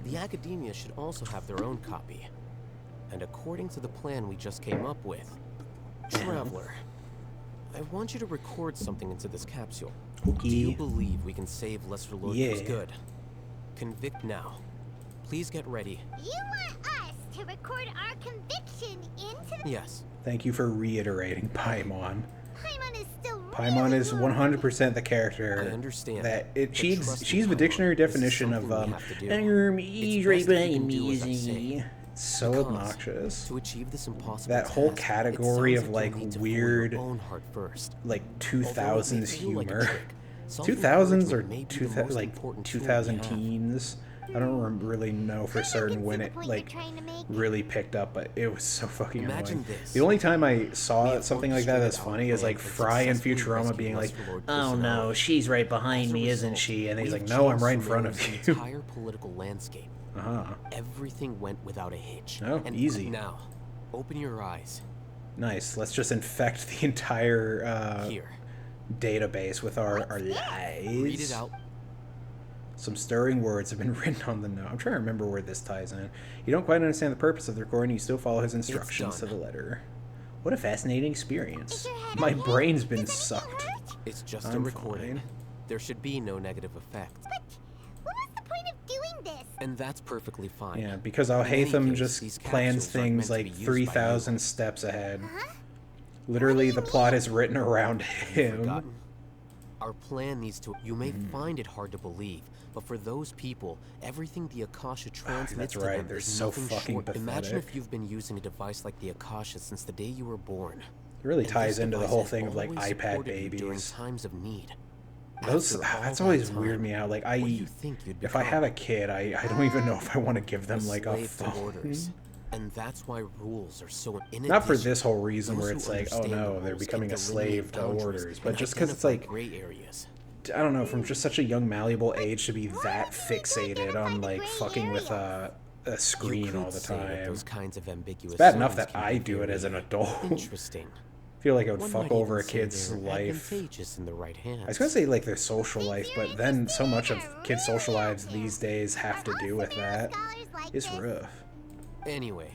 The academia should also have their own copy. And according to the plan we just came up with, Traveler, I want you to record something into this capsule. Do you Okay. believe we can save Lesser Lord Yeah. for good? Convict now. Please get ready. You want us to record our conviction into the... Yes. Thank you for reiterating Paimon. Paimon is still Paimon really is good. 100% the character I understand. that But she's trust me, she's the Paimon, dictionary this is definition of something we have to do. he's It's right best if you behind can do me, as I isn't he? say. It's so Because obnoxious. To achieve this impossible That whole task, it category sounds of, like like, you need to weird, follow your own heart first. Like Although it may 2000s feel like a humor. trick, 2000s or self-encouragement may be the 2000 most like important tool we 2000 have. teens. I don't really know for I can certain see when the it point you're like trying to make. really picked up, but it was so fucking Imagine annoying. this. The only time I We saw have something like that that's orchestrated our funny is plan like to Fry and successfully Futurama rescue being like, Lesser Lord "Oh no, personality. she's right behind As a me, isn't result, she?" And he's we've like, "No, I'm changed right in the front names of the you." entire political landscape. Everything went without a hitch. Oh, and easy. Now, open your eyes. Nice. Let's just infect the entire Here. database with our lies. Read it out. Some stirring words have been written on the note. I'm trying to remember where this ties in. You don't quite understand the purpose of the recording. You still follow his instructions to done. the letter. What a fascinating Is experience. your head My okay? brain's been Does anything sucked. hurt? It's just I'm a recording. fine. There should be no negative effect. But what was the point of doing this? And that's perfectly fine. Yeah, because In any Al-Haitham case, just these plans capsules aren't meant things to be like used by 3,000 you. steps ahead. Huh? Literally, What do the you plot mean? is written around him. Forgotten? Our plan needs to... You may Mm-hmm. find it hard to believe, but for those people, everything the Akasha transmits That's to right, them they're is so nothing fucking short. Imagine pathetic. if you've been using a device like the Akasha since the day you were born. It really And ties this into the device whole has thing of like always iPad supported you during babies. times of need. Those After all that's that always time, weirded me out. Like what do you think you'd if I become? have a kid, I don't even know if I want to give them like a slave to phone. orders. And that's why rules are so Not for addition, this whole reason where those it's who like, oh understand the no, they're rules becoming can a slave delineate to boundaries orders, but and just because it's identify like, gray areas. I don't know, from just such a young malleable age to be that fixated on like fucking with a screen You all could the say that time. those kinds of ambiguous It's bad enough zones that can I be do it as an very adult. Interesting. I feel like I would One fuck might over a even say kid's they're life. advantageous in the right hands. I was gonna say like their social life, but then so much of kids' social lives these days have to do with that. It's rough. Anyway,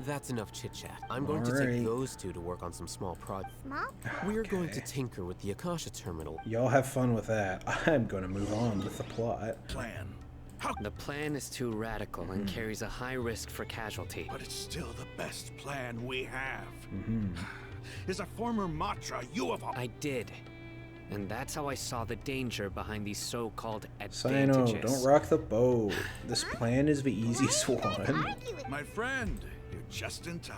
that's enough chit-chat. I'm going to Alright. take those two to work on some small projects. Small? We're going to Okay. tinker with the Akasha terminal. Y'all have fun with that. I'm gonna move on with the plot. Plan. The plan is too radical and carries a high risk for casualty. But it's still the best plan we have. Is a former Matra you have... I did. And that's how I saw the danger behind these so-called Sino, advantages. don't rock the boat. This plan is the easiest one. Argue with My friend, you're just in time.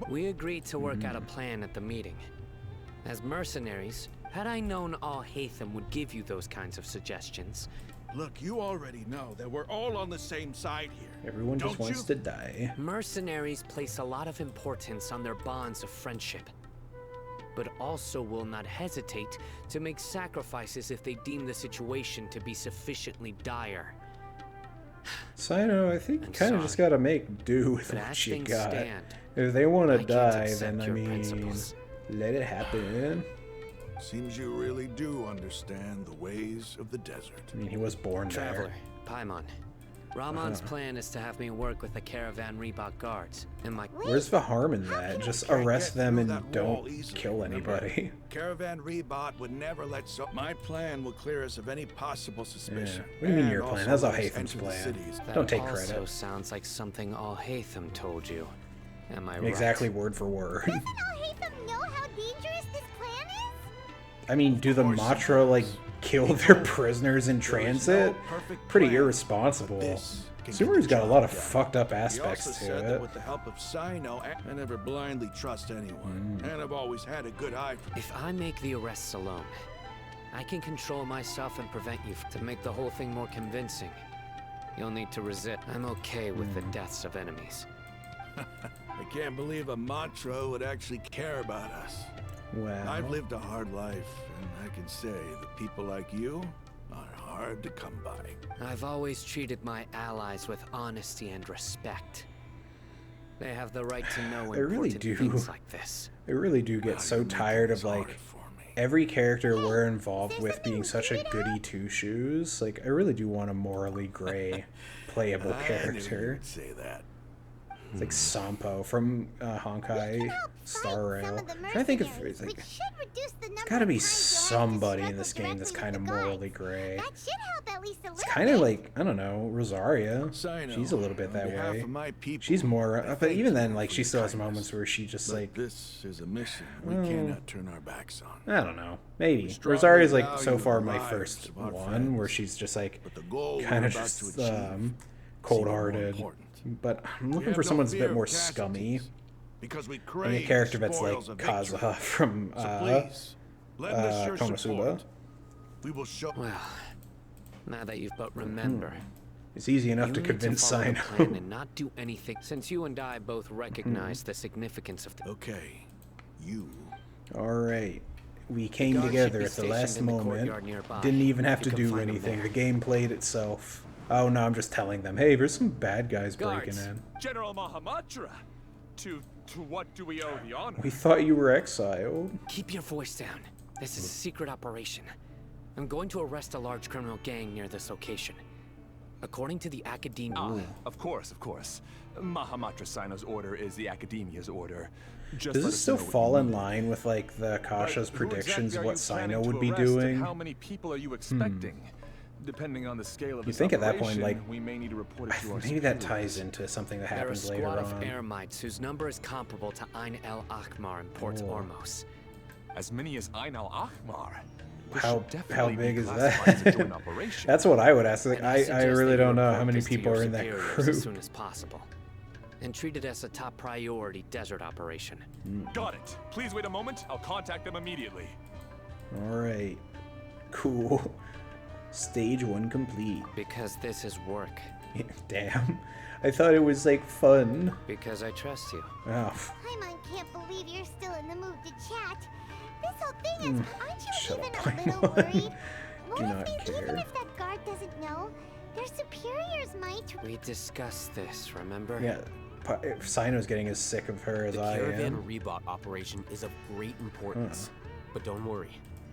We agreed to work out a plan at the meeting. As mercenaries, had I known Al-Haitham would give you those kinds of suggestions, Look, you already know that we're all on the same side here. Everyone just Don't wants to you? die. mercenaries place a lot of importance on their bonds of friendship, but also will not hesitate to make sacrifices if they deem the situation to be sufficiently dire. Sino, I think you I'm kind of sorry. just gotta make do with But as what you things got. stand, If they want I to can't die, accept then I your mean, principles. let it happen. Seems you really do understand the ways of the desert. I mean, he was born Traveler, there. Paimon. Rahman's plan is to have me work with the caravan Reebok guards, and my Where's the harm in that? Just Can't arrest get them through and that wall don't easily, kill remember? anybody. Caravan Rebot would never let so. My plan will clear us of any possible suspicion. What do you mean and your plan? also That's let us Al-Haytham's enter the plan. cities. that Don't take also credit. sounds like something Al-Haytham told you. Am I right? Exactly word for word. Doesn't Al-Haytham know how dangerous this plan is? I mean, do the course he Matra like does. kill He their told us prisoners in there is transit? no perfect Pretty plan, irresponsible. but this can Sumeru's get the got a lot of job done. fucked up He aspects also to said that it. with the help of Sino, I never blindly trust anyone, and I've always had a good eye for If I make the arrests alone, I can control myself and prevent you to make the whole thing more convincing. You'll need to resist. I'm okay with the deaths of enemies. I can't believe a Matra would actually care about us. Well, I've lived a hard life, and I can say that people like you are hard to come by. I've always treated my allies with honesty and respect. They have the right to know I really important do. things like this. I really do get so tired of like every character we're involved with being such a goody two shoes. Like I really do want a morally gray playable I knew you character. would say that. It's like Sampo from Honkai Star Rail. I'm trying to think of it's like there's gotta be somebody in this game that's kind of morally gray. That should help at least a It's little kind of bit. like, I don't know, Rosaria. Sino, She's a little bit on that behalf way. of my people, She's more, I but thank even you then, like for she your still has kindness. moments where she just But like, this is a mission we Oh. cannot turn our backs on. I don't know, maybe. strongly Rosaria's like value so far the my lives first of our one where friends. she's just like But the goal kind we're of about just to achieve cold-hearted. important. But I'm We looking have for no someone that's a fear bit of more scummy. casualties, because we And crave a character that's like spoils of victory. Kazuha from So please, lend us your Konosuba. support. We will show. Well, now that you've but remember, It's easy enough you to need convince follow the Sino. plan and not do anything. Since you and I both recognize the significance of the Okay, you. Alright. We came guard should together be at the stationed last in the moment. courtyard nearby, Didn't even if have you to can do find them anything. there. The game played itself. Oh no, I'm just telling them, hey, there's some bad guys breaking Guards, in. General Mahamatra. To what do we owe the honor? We thought you were exiled. Keep your voice down. This is a secret operation. I'm going to arrest a large criminal gang near this location. According to the Academia... Of course, of course. Mahamatra Sino's order is the Academia's order. Just Does let this us still know what fall you in need. line with like the Akasha's But who predictions exactly of are what you planning Sino would to be arrest, and doing? how many people are you expecting? Depending on the scale of You this think at that point, operation, like, we may need to report it to our maybe that superiors. ties into something that They're a happens later squad of on. Eremites whose number is comparable to Ain el Akmar in Port Oh. Ormos. As many as Ain al Akmar. How big is that? Operation. That's what I would ask. Like, And I suggest really that you don't know how report many this to people your are in that superiors group. as soon as possible. And treat it as a top priority desert operation. Got it. Please wait a moment. I'll contact them immediately. Alright. Cool. Stage 1 complete. Because this is work. Damn. I thought it was like fun. Because I trust you. Oh, Paimon can't believe you're still in the mood to chat. This whole thing is, aren't you Shut even up, a little Paimon. worried? Do What not if care. even if that guard doesn't know, their superiors might... We discussed this, remember? yeah. Sino's getting as sick of her as The I caravan am. rebot operation is of great importance. But don't worry.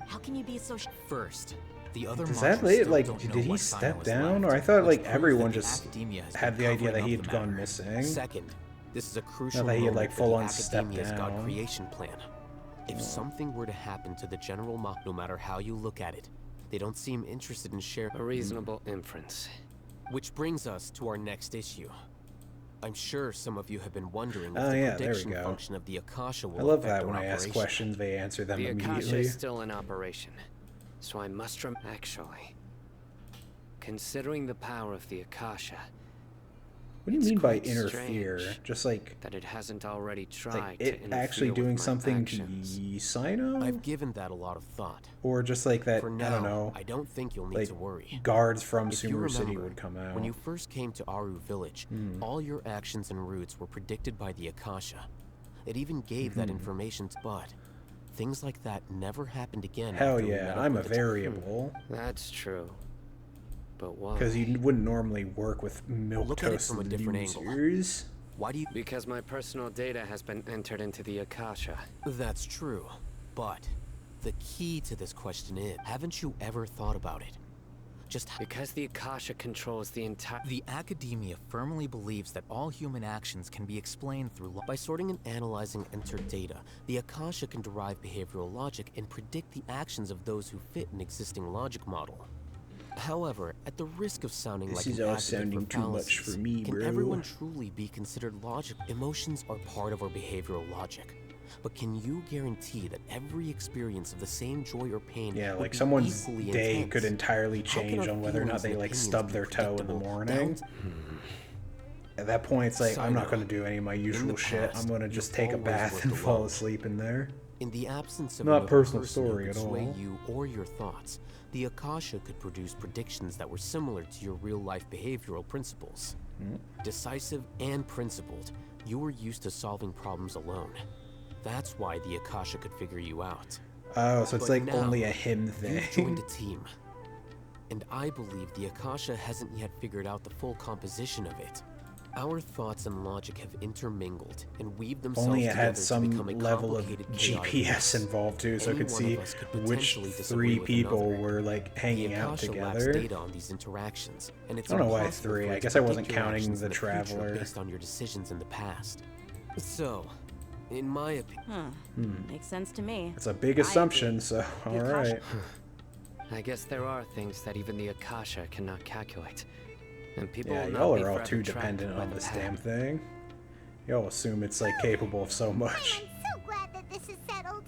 How can you be so First, the other Is that Matras late? still Like, don't know did he what Sino step has down? left, Or I thought which like proves everyone that the just academia has had been the idea that covering he up had the gone matter. missing. Second, this is a crucial that he had, moment like, for full the on stepped Academia's God down. creation plan. If something were to happen to the General Ma, no matter how you look at it, they don't seem interested in sharing. A reasonable inference. Which brings us to our next issue. I'm sure some of you have been wondering if Oh, the yeah, there we prediction go. function of the Akasha will I love affect that when our I ask operation. questions, they answer them The Akasha immediately. is still in operation. So I must actually. Considering the power of the Akasha, What do you it's mean by quite interfere? strange Just like that it hasn't already tried like to it interfere actually with doing my something actions. to Sino? I've given that a lot of thought. Or just like that, For I now, don't know, I don't think you'll need like to worry. guards from If you Sumeru City remember, would come out. when you first came to Aru Village, all your actions and routes were predicted by the Akasha. It even gave that information to Bud. Things like that never happened again. Hell after we yeah, met up I'm a with the variable. That's true. But why? Because you wouldn't normally work with Look at it milquetoast from a different angle. losers. Why do you... Because my personal data has been entered into the Akasha. That's true. But the key to this question is, haven't you ever thought about it? Just Because the Akasha controls the entire... The academia firmly believes that all human actions can be explained through by sorting and analyzing entered data, the Akasha can derive behavioral logic and predict the actions of those who fit an existing logic model. However, at the risk of sounding This like is an all advocate sounding for too much fallacies, for me, can bro. everyone truly be considered logic? Emotions are part of our behavioral logic. But can you guarantee that every experience of the same joy or pain Yeah, would like be someone's equally day intense? could entirely How can change our on whether or not feelings they and like opinions stub be their toe in the predictable morning. down At that point, it's like, I'm not Sino, going to do any of my usual shit. past, I'm going to just you've take a always bath worked and fall alone. asleep in there. In the absence of Not another personal person who story could at sway all. you or your thoughts, the Akasha could produce predictions that were similar to your real-life behavioral principles. Decisive and principled, you were used to solving problems alone. That's why the Akasha could figure you out. Oh, so it's But like now, only a him You've joined thing. a team. And I believe the Akasha hasn't yet figured out the full composition of it. Our thoughts and logic have intermingled and weaved themselves Only it together had to some become a level of complicated, chaotic GPS mess. involved too, so I Any could one see of us could which potentially disagree 3 with people another. were like hanging The out Akasha lacks together. data on these interactions, and it's I don't know why impossible 3. for I it guess to I wasn't predict your counting actions the in future Traveler. based on your decisions in the past. So, in my opinion, Makes sense to me. It's a big I assumption, agree. so The alright. I guess there are things that even the Akasha cannot calculate. And people Yeah, will not y'all be are all forever too trapped dependent by on the this past. damn thing. Y'all assume it's like capable of so much. I'm so glad that this is settled.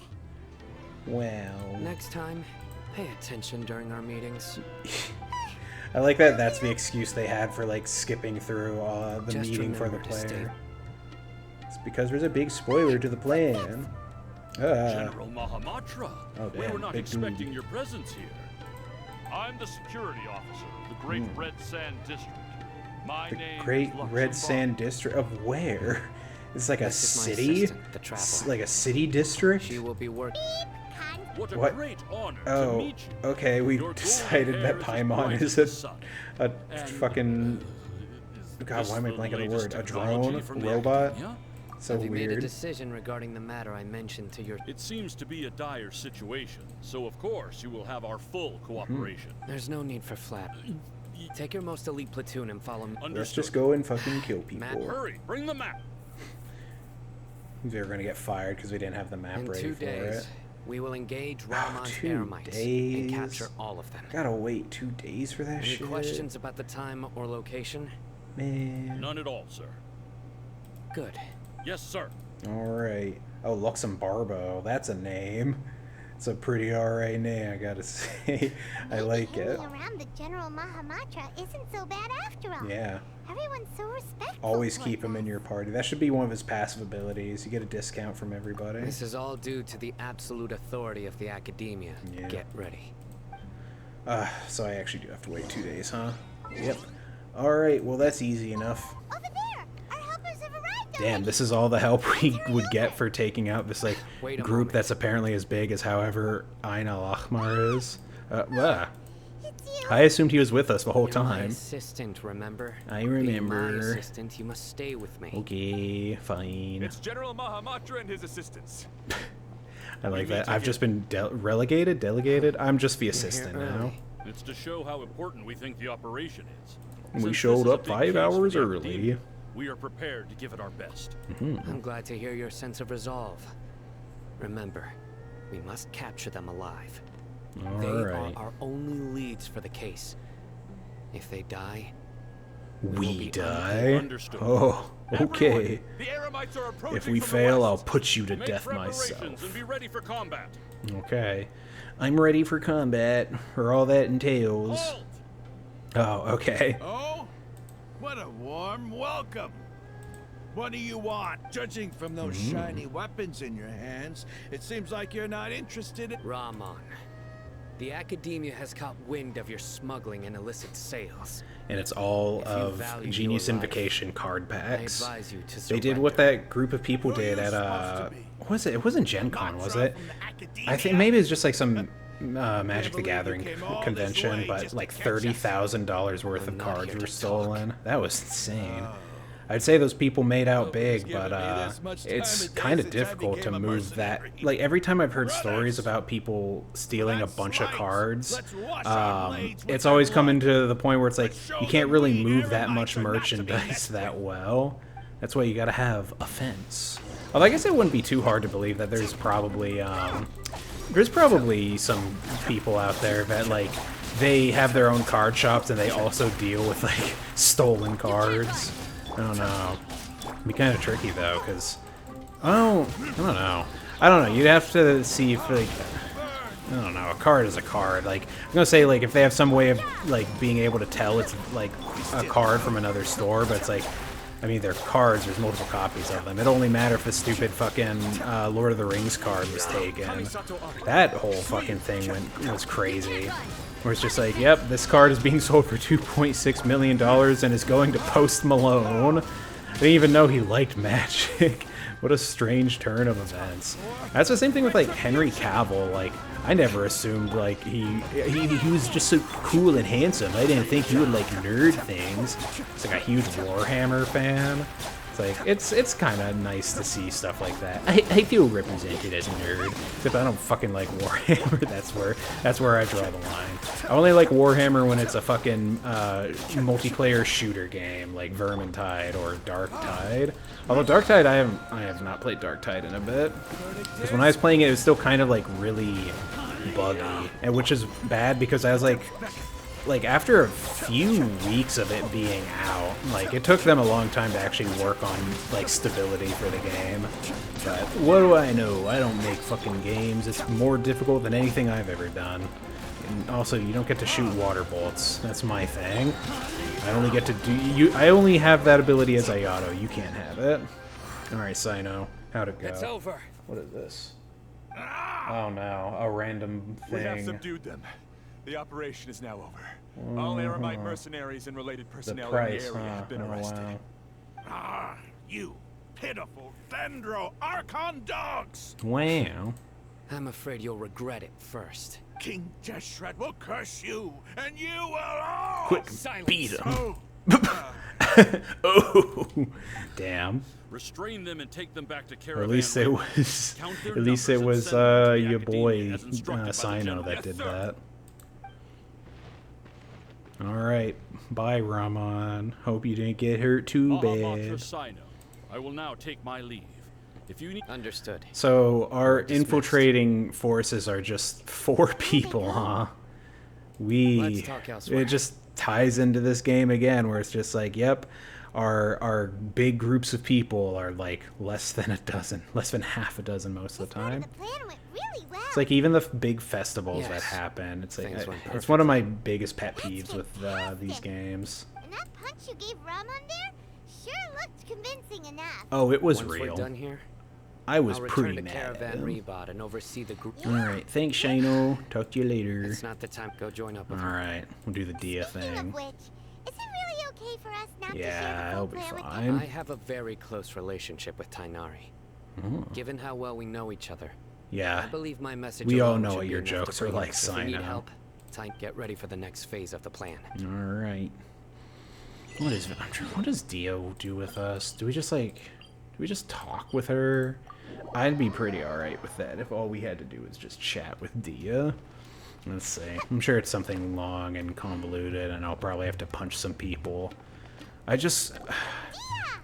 Well, Next time, pay attention during our meetings. I like that that's the excuse they had for like skipping through the Just meeting for the remember to stay- player. It's because there's a big spoiler to the plan. General Mahamatra, Oh, we damn, were not big expecting dude. your presence here. I'm the security officer of the Great Red Sand District. My The name Great is Red Luxembourg. Sand District of where? It's like a This is my city? assistant, the Traveler. Like a city district? She will be working. What a What? great honor to Oh, meet you. okay, we Your golden decided hair that is as Paimon bright is as the sun. a And, fucking... is God, this why am I the blanking on the latest word? A technology drone? from the Robot? academia? So Have you made a weird. decision regarding the matter I mentioned to your... It seems to be a dire situation, so of course you will have our full cooperation. There's no need for flap. Take your most elite platoon and follow me. Let's Understood. just go and fucking kill Matt, people. Hurry, bring the map. They were gonna get fired because we didn't have the map In ready 2 for days, it. we will engage Oh, Ramon's 2 air mites days. and capture all of them. Gotta wait 2 days for that Any shit. questions about the time or location? Man. None at all, sir. Good. Yes, sir. Alright. Oh, Luxembarbo. That's a name. It's a pretty alright name, I gotta say. I like it. Hanging around the General Mahamatra isn't so bad after all. Yeah. Everyone's so respectful. Always towards keep him us. in your party. That should be one of his passive abilities. You get a discount from everybody. This is all due to the absolute authority of the academia. Yeah. Get ready. So I actually do have to wait 2 days, huh? Yep. Alright, well that's easy enough. Over there! Our helpers have arrived Damn, already. this is all the help we would get for taking out this like Wait a group moment. that's apparently as big as however Ain al-Ahmar is. It's you. I assumed he was with us the whole You're my time. assistant, remember? I Being remember. my assistant, you must stay with me. Okay, fine. It's General Mahamatra and his assistants. I like need that. to I've just been delegated? I'm just the assistant here now. early. It's to show how important we think the operation is. We Since showed this is a up big 5 case for hours the early. academia, we are prepared to give it our best. I'm glad to hear your sense of resolve. Remember, we must capture them alive. They Alright. are our only leads for the case. If they die, will We be die? Understood. Oh, okay. Everyone, the Aramites are approaching If we from the fail, I'll west. put you to Make death preparations myself. and be ready for combat. Okay. I'm ready for combat, for all that entails. Halt! Oh, okay. Oh? What a warm welcome. What do you want? Judging from those shiny weapons in your hands, it seems like you're not interested in... Ramon, the academia has caught wind of your smuggling and illicit sales. And it's all If you of value Genius your life, Invocation card packs. I advise you to They did what surrender. that group of people Who are did you at supposed to be? what was it? It wasn't Gen Con, was it? From the academia? I think maybe it's just like some Magic the believe you Gathering came all this convention, way but just to like catch us. $30,000 worth I'm of not cards here were to stolen. That was insane. I'd say those people made out Nobody's big, given but me this much time it's a day kind of since I difficult to became a move that. mercenary. Like every time I've heard Brothers, stories about people stealing a let's bunch of slice. cards, Let's wash our blades with it's their always blood. coming to the point where it's like Let's show you can't them really we move that Aramites much are not to be merchandise messed that well. That's why you gotta have a fence. Although I guess it wouldn't be too hard to believe that there's probably some people out there that like they have their own card shops and they also deal with like stolen cards. I don't know. It'd be kind of tricky though, because I don't know. You'd have to see if like I don't know. A card is a card. Like I'm gonna say like if they have some way of like being able to tell it's like a card from another store, but it's like I mean, they're cards. There's multiple copies of them. It only mattered if the stupid fucking Lord of the Rings card was taken. That whole fucking thing was crazy. Where it's just like, yep, this card is being sold for $2.6 million and is going to Post Malone. I didn't even know he liked Magic. What a strange turn of events. That's the same thing with like Henry Cavill. Like, I never assumed like he was just so cool and handsome. I didn't think he would like nerd things. It's like a huge Warhammer fan. It's like it's kind of nice to see stuff like that. I feel represented as a nerd, except I don't fucking like Warhammer. That's where I draw the line. I only like Warhammer when it's a fucking multiplayer shooter game like Vermintide or Darktide. Although Darktide, I have not played Darktide in a bit, because when I was playing it, it was still kind of like really buggy, and which is bad because I was like after a few weeks of it being out, like it took them a long time to actually work on like stability for the game. But what do I know? I don't make fucking games. It's more difficult than anything I've ever done. And also, you don't get to shoot water bolts. That's my thing. I only get to do I only have that ability as Ayato. You can't have it. All right, Sino, how'd it go? It's over. What is this? Oh no, a random thing. We have subdued them. The operation is now over. All Eremite mercenaries and related personnel in the area have been arrested. Wow. Ah, you pitiful Vendro Archon dogs! Wow. I'm afraid you'll regret it first. King Deshret will curse you, and you will all... Quick, Silence. beat him. Oh. Oh, damn. Restrain them and take them back to Or Caravan. at least it was. Count their At least it numbers was and send them to the your boy Academia as instructed by the Sino general. that Yes, did sir. that. All right, bye, Ramon. Hope you didn't get hurt too Mahamatra bad. Sino, I will now take my leave. If you need... Understood. So our Dismissed. infiltrating forces are just 4 people, huh? Let's talk elsewhere. It just ties into this game again, where it's just like, yep, our big groups of people are like less than a dozen, less than half a dozen most of the time. The plan went really well. It's like even the big festivals that Yes. happen. It's like Things went it's one of my biggest pet peeves with these games. And that punch you gave Ramon there sure looked convincing enough. Oh, it was Once real. we're done here, I was I'll pretty return to mad at Caravan him. Rebot and oversee the group. All right, thanks, Shino. Talk to you later. It's not the time to go join up with All her. right, we'll do the Dia Speaking thing. of which, is it really okay for us not to Yeah, share the it'll full be plan with fine. them? I have a very close relationship with Tainari. Oh. Given how well we know each other, Yeah, I believe my message we all alone know should what be your enough to jokes are bring like, us. If we need Sino. help, get ready for the next phase of the plan. All right. What does Dio do with us? Do we just talk with her? I'd be pretty alright with that if all we had to do was just chat with Dia. Let's see. I'm sure it's something long and convoluted, and I'll probably have to punch some people.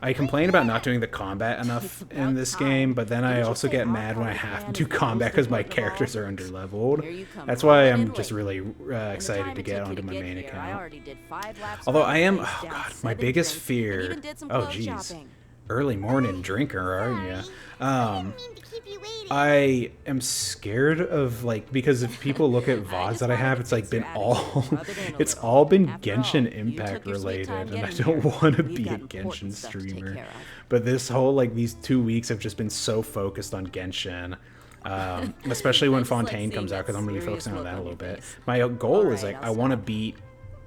I complain about not doing the combat enough in this game, but then I also get mad when I have to do combat because my characters are underleveled. That's why I'm just really excited to get onto my main account. Although I am, oh god, my biggest fear. Oh jeez, early morning drinker, aren't you? Didn't mean to keep you waiting. I am scared of because if people look at VODs that I have, it's like been it's all been Genshin Impact related, and I don't want to be a Genshin streamer. But this whole these 2 weeks have just been so focused on Genshin. Especially when Fontaine comes out, because I'm going to be focusing on that a little bit. My goal is I want to beat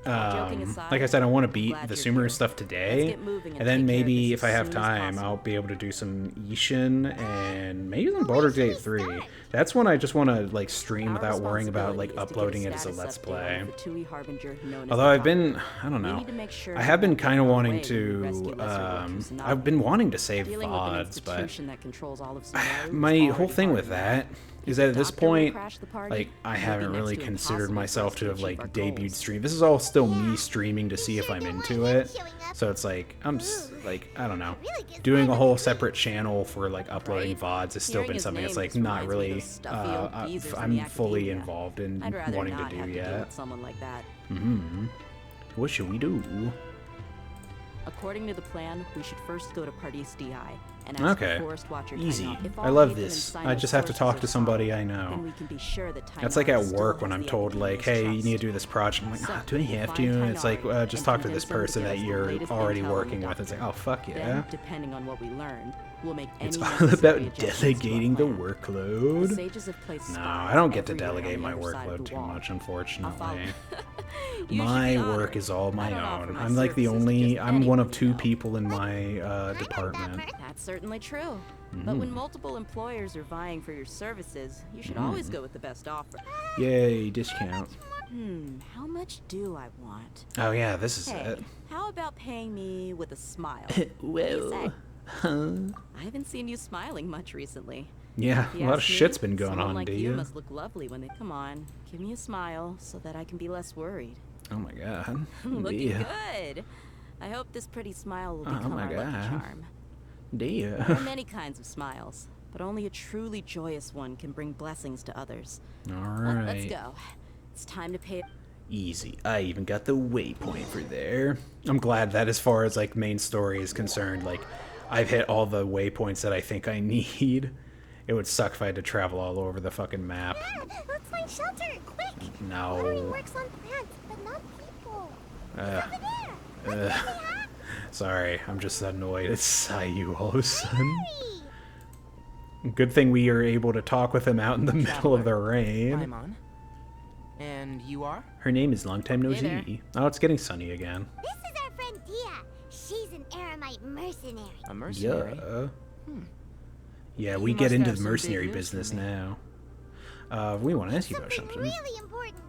like I said, I want to beat the Sumeru stuff today, and then maybe if I have time, I'll be able to do some Ishin and maybe some Baldur's Gate 3. That's when I just want to stream without worrying about uploading it as a Let's Play. Although I don't know, I have been kind of wanting to, I've been wanting to save VODs, but my whole thing with that is that at this point, I haven't really considered myself to have debuted stream. This is all still me streaming to see if I'm into it. So it's I don't know. Doing a whole separate channel for uploading VODs has still been something that's not really I'm fully involved in wanting to do yet. What should we do? According to the plan, we should first go to Pardis DI. and ask Okay. the Forest Watcher Easy. Tynon if I all love Haven and this. I Cyno's just have to sources talk are to somebody solid, I know. then we can be sure that That's like at Tynon work still when has I'm the told like, Academy's hey, you need to trust. do this project. I'm like, So, oh, do I have to? find And it's like, Tynon just and talk to this convince them person to that get us the you're latest already intel on the working with. It's like, oh, fuck yeah. Then, depending on what we learn, we'll make any It's all necessary about adjustments delegating to the our plan. workload. The sages have placed No, spies I don't get to everywhere delegate on the my other side of workload the too wall. much, I'll follow. unfortunately. You should My be work honored. is all my I don't offer own. my I'm like the services to only, just I'm one of anyone 2 you know. people in my department. That's certainly true. But when multiple employers are vying for your services, you should always go with the best offer. Yay, discount. How much do I want? Oh yeah, this is Hey, it. how about paying me with a smile? What do you say? I haven't seen you smiling much recently. Yeah, If a you lot of ask me, shit's been going someone on, like do you you? must look lovely when they come on. Give me a smile so that I can be less worried. Oh my god. Looking Yeah. good. I hope this pretty smile will Oh become my our lucky God. charm. Dear. There are many kinds of smiles, but only a truly joyous one can bring blessings to others. Alright. Let's go. It's time to pay. Easy. I even got the waypoint for there. I'm glad that as far as like main story is concerned, like I've hit all the waypoints that I think I need. It would suck if I had to travel all over the fucking map. Yeah, let's find shelter, quick! No. Watering works on plants, but not people. Over there. Sorry, I'm just annoyed at Sayu all of a sudden. Good thing we are able to talk with him out in the middle of the rain. I'm on. And you are? Her name is Long Time No Hey there. See. Oh, it's getting sunny again. This is our friend Tia. She's an Aramite mercenary. A mercenary? Yeah. Yeah, You we must get into have the some big mercenary news for business me. now. We want to ask you about Something something. really important.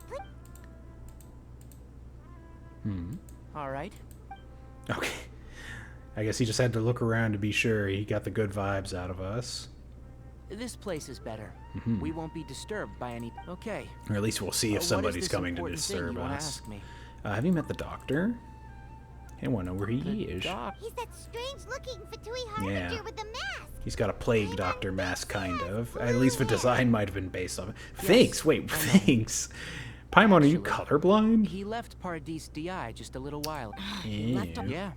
All right. Okay. I guess he just had to look around to be sure he got the good vibes out of us. This place is better. We won't be disturbed by any. Okay. Or at least we'll see if What is somebody's this coming to important thing disturb you wanna us. ask me? Have you met the doctor? I want to know where he is. He's that strange-looking Fatui Harbinger Yeah. with the mask. He's got a plague doctor mask, kind of. At least the design might have been based on it. Thanks! Wait, thanks! Paimon, are you colorblind? He left Paradis DI just a little while. Left on- Yeah.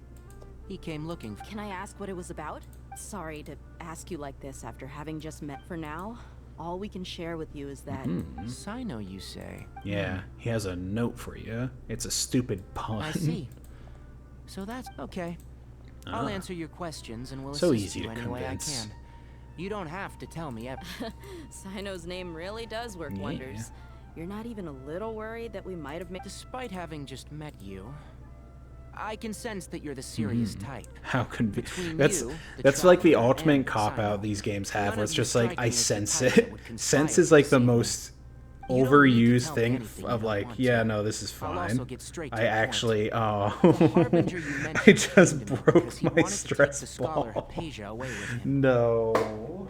He came looking for. Can I ask what it was about? Sorry to ask you like this after having just met. For now, all we can share with you is that Sino, you say? Yeah, he has a note for you. It's a stupid pun. I see. So that's okay. I'll answer your questions and we'll So assist easy you to any way I convince. can. You don't have to tell me everything. Sino's name really does work Yeah. wonders. You're not even a little worried that we might have made. Despite having just met you, I can sense that you're the serious type. How convenient. Between That's you, the that's like the traveler, ultimate and cop Sino, out these games have, none where of it's you just like strike I me as the sense type it. that would conspire Sense is to like the deceive me. most You don't need to overused tell me thing anything you of don't like, want yeah, to. no, this is I'll fine. also get straight to I the point. actually, The oh, harbinger you mentioned I came just to me broke because he my wanted to take stress the scholar ball. Hypatia away with him. No.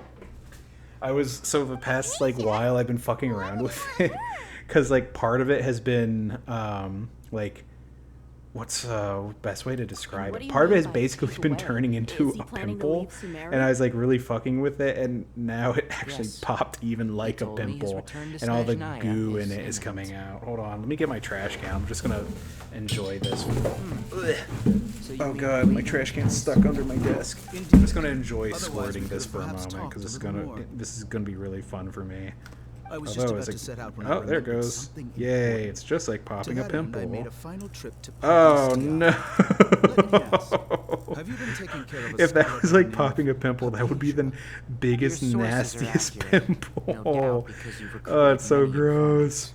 I was so the past like while I've been fucking around with it, because like part of it has been like, what's best way to describe What do it? you Part of it mean has by basically take been away? turning into Is he a planning to pimple, leave Sumeria? and I was like really fucking with it, and now it actually Yes. popped even like a told me his pimple, return to and all the Snezhnaya goo is in it is imminent. coming out. Hold on, let me get my trash can. I'm just gonna enjoy this. Ugh. So you Oh mean god, my leave trash can's stuck under my desk. I'm just gonna enjoy squirting this for a moment because this is gonna be really fun for me. I was just Although about it's to set out when I oh, there it remembered goes. something Yay! important. It's just like To popping a that end, I pimple. made a final trip to Oh Paradis no! Let me ask, have you been taking care of a If that scholar was like named popping a pimple, that would be the biggest, Your sources are nastiest accurate, pimple. no doubt, because you've Oh, it's so recruited many gross.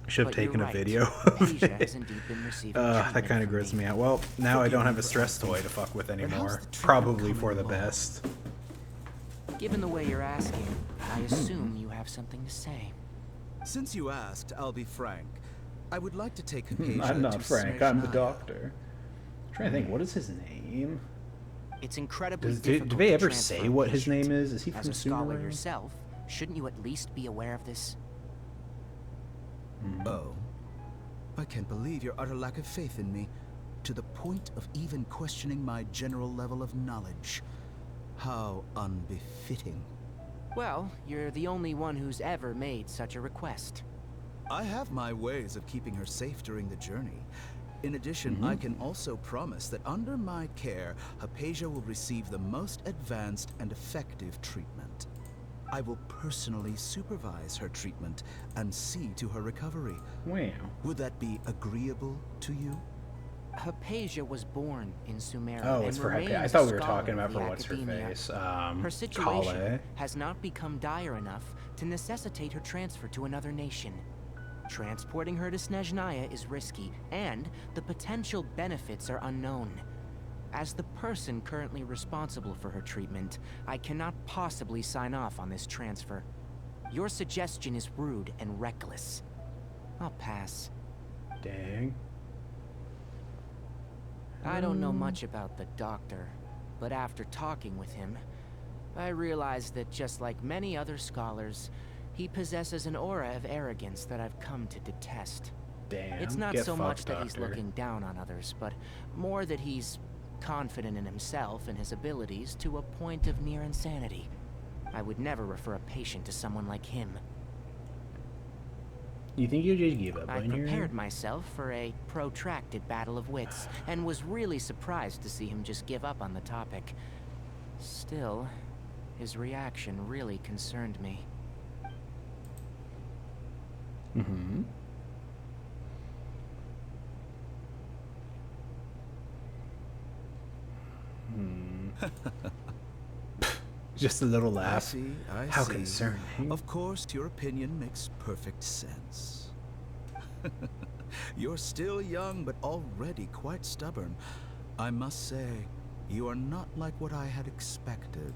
Should have But you're taken a right. video of Hypatia it. has indeed been receiving That treatment kind of from grosses me. me out. Well, now I Forgive don't me have a for stress asking, toy to fuck with how's the anymore. treatment Probably coming for the along? best. Given the way you're asking, I assume you have something to say. Since you asked, I'll be frank. I would like to take Hypatia I'm not to Frank. I'm the Snezhnaya. doctor. I'm trying to think. What is his name? It's incredibly Do difficult they to ever transfer say a what his patient. name is? Is he As from a scholar Sumeru? yourself, shouldn't you at least be aware of this? Oh. I can't believe your utter lack of faith in me, to the point of even questioning my general level of knowledge. How unbefitting. Well, you're the only one who's ever made such a request. I have my ways of keeping her safe during the journey. In addition, I can also promise that under my care, Hypatia will receive the most advanced and effective treatment. I will personally supervise her treatment and see to her recovery. Wow. Would that be agreeable to you? Hypatia was born in Sumeria. Oh, it's and for Hypatia. I remains thought a we were scholar talking about of for the what's her academia. face. Her situation Kale. has not become dire enough to necessitate her transfer to another nation. Transporting her to Snezhnaya is risky, and the potential benefits are unknown. As the person currently responsible for her treatment, I cannot possibly sign off on this transfer. Your suggestion is rude and reckless. I'll pass. Dang. I don't know much about the doctor, but after talking with him, I realized that just like many other scholars, he possesses an aura of arrogance that I've come to detest. Damn. It's not Get so fucked, much that he's doctor. looking down on others, but more that he's confident in himself and his abilities to a point of near insanity. I would never refer a patient to someone like him. You think you just give up I on her? prepared myself for a protracted battle of wits, and was really surprised to see him just give up on the topic. Still, his reaction really concerned me. Mm-hmm. Just a little laugh. I How see. concerning. Of course, your opinion makes perfect sense. You're still young, but already quite stubborn. I must say, you are not like what I had expected.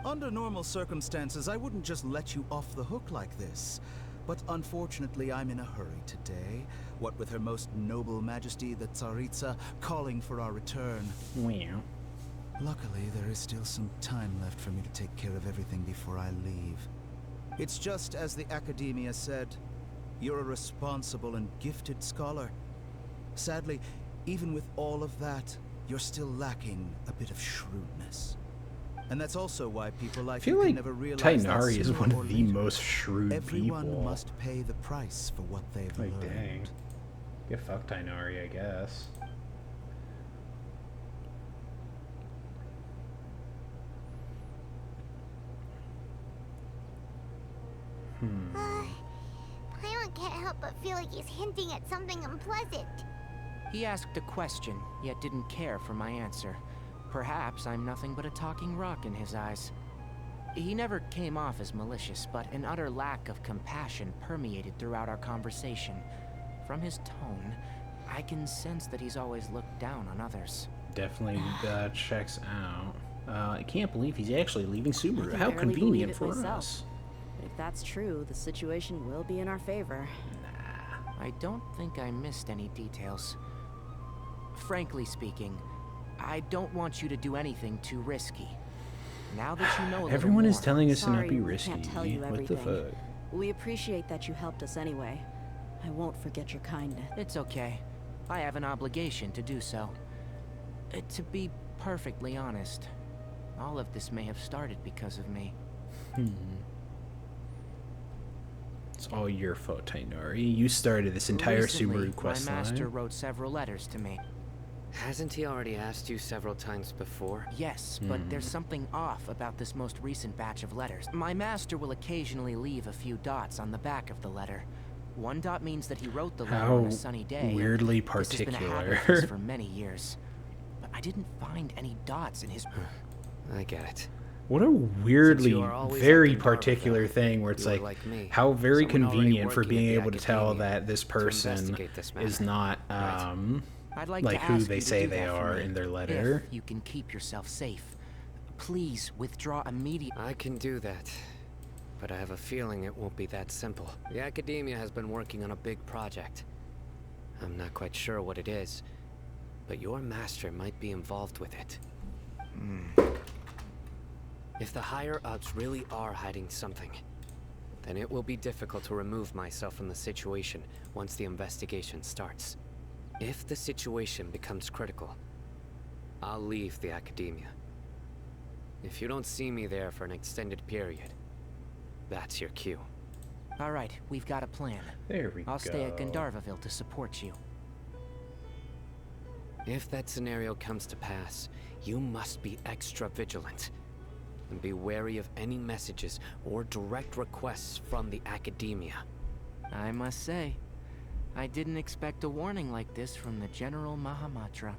Under normal circumstances, I wouldn't just let you off the hook like this. But unfortunately, I'm in a hurry today. What with Her Most Noble Majesty, the Tsaritsa, calling for our return. Wow. Luckily, there is still some time left for me to take care of everything before I leave. It's just as the Academia said, you're a responsible and gifted scholar. Sadly, even with all of that, you're still lacking a bit of shrewdness. And that's also why people like you can never realize that Tainari is sooner one or of the later, most shrewd everyone people. must pay the price for what they've Like, learned. dang. Get fucked, Tainari, I guess. Paimon can't help but feel like he's hinting at something unpleasant. He asked a question, yet didn't care for my answer. Perhaps I'm nothing but a talking rock in his eyes. He never came off as malicious, but an utter lack of compassion permeated throughout our conversation. From his tone, I can sense that he's always looked down on others. Definitely checks out. I can't believe he's actually leaving Subaru. I can How barely convenient believe it for myself. us. But if that's true, the situation will be in our favor. I don't think I missed any details. Frankly speaking, I don't want you to do anything too risky. Now that you know a little Everyone is more- telling us to not Sorry, be we risky. can't tell you What the everything. fuck? We appreciate that you helped us anyway. I won't forget your kindness. It's okay. I have an obligation to do so. To be perfectly honest, all of this may have started because of me. It's all your fault, Tainari. You started this entire Recently, Subaru quest my master line. wrote several letters to me. Hasn't he already asked you several times before? Yes, but there's something off about this most recent batch of letters. My master will occasionally leave a few dots on the back of the letter. One dot means that he wrote the letter How on a sunny day. and weirdly This has been a habit of his particular. for many years. But I didn't find any dots in his... I get it. What a weirdly, you are always very up in particular Darvaville, thing where it's you are like, like me, how very someone already convenient for working being at the able to tell academia that this to person investigate this is matter. not, I'd like like to who ask they you to say do they that for are me, in their letter. If you can keep yourself safe. Please withdraw immediately. I can do that, but I have a feeling it won't be that simple. The academia has been working on a big project. I'm not quite sure what it is, but your master might be involved with it. If the higher-ups really are hiding something, then it will be difficult to remove myself from the situation once the investigation starts. If the situation becomes critical, I'll leave the academia. If you don't see me there for an extended period, that's your cue. All right, we've got a plan. There we I'll stay at go. Gandharvaville to support you. If that scenario comes to pass, you must be extra vigilant. And be wary of any messages or direct requests from the academia. I must say, I didn't expect a warning like this from the General Mahamatra.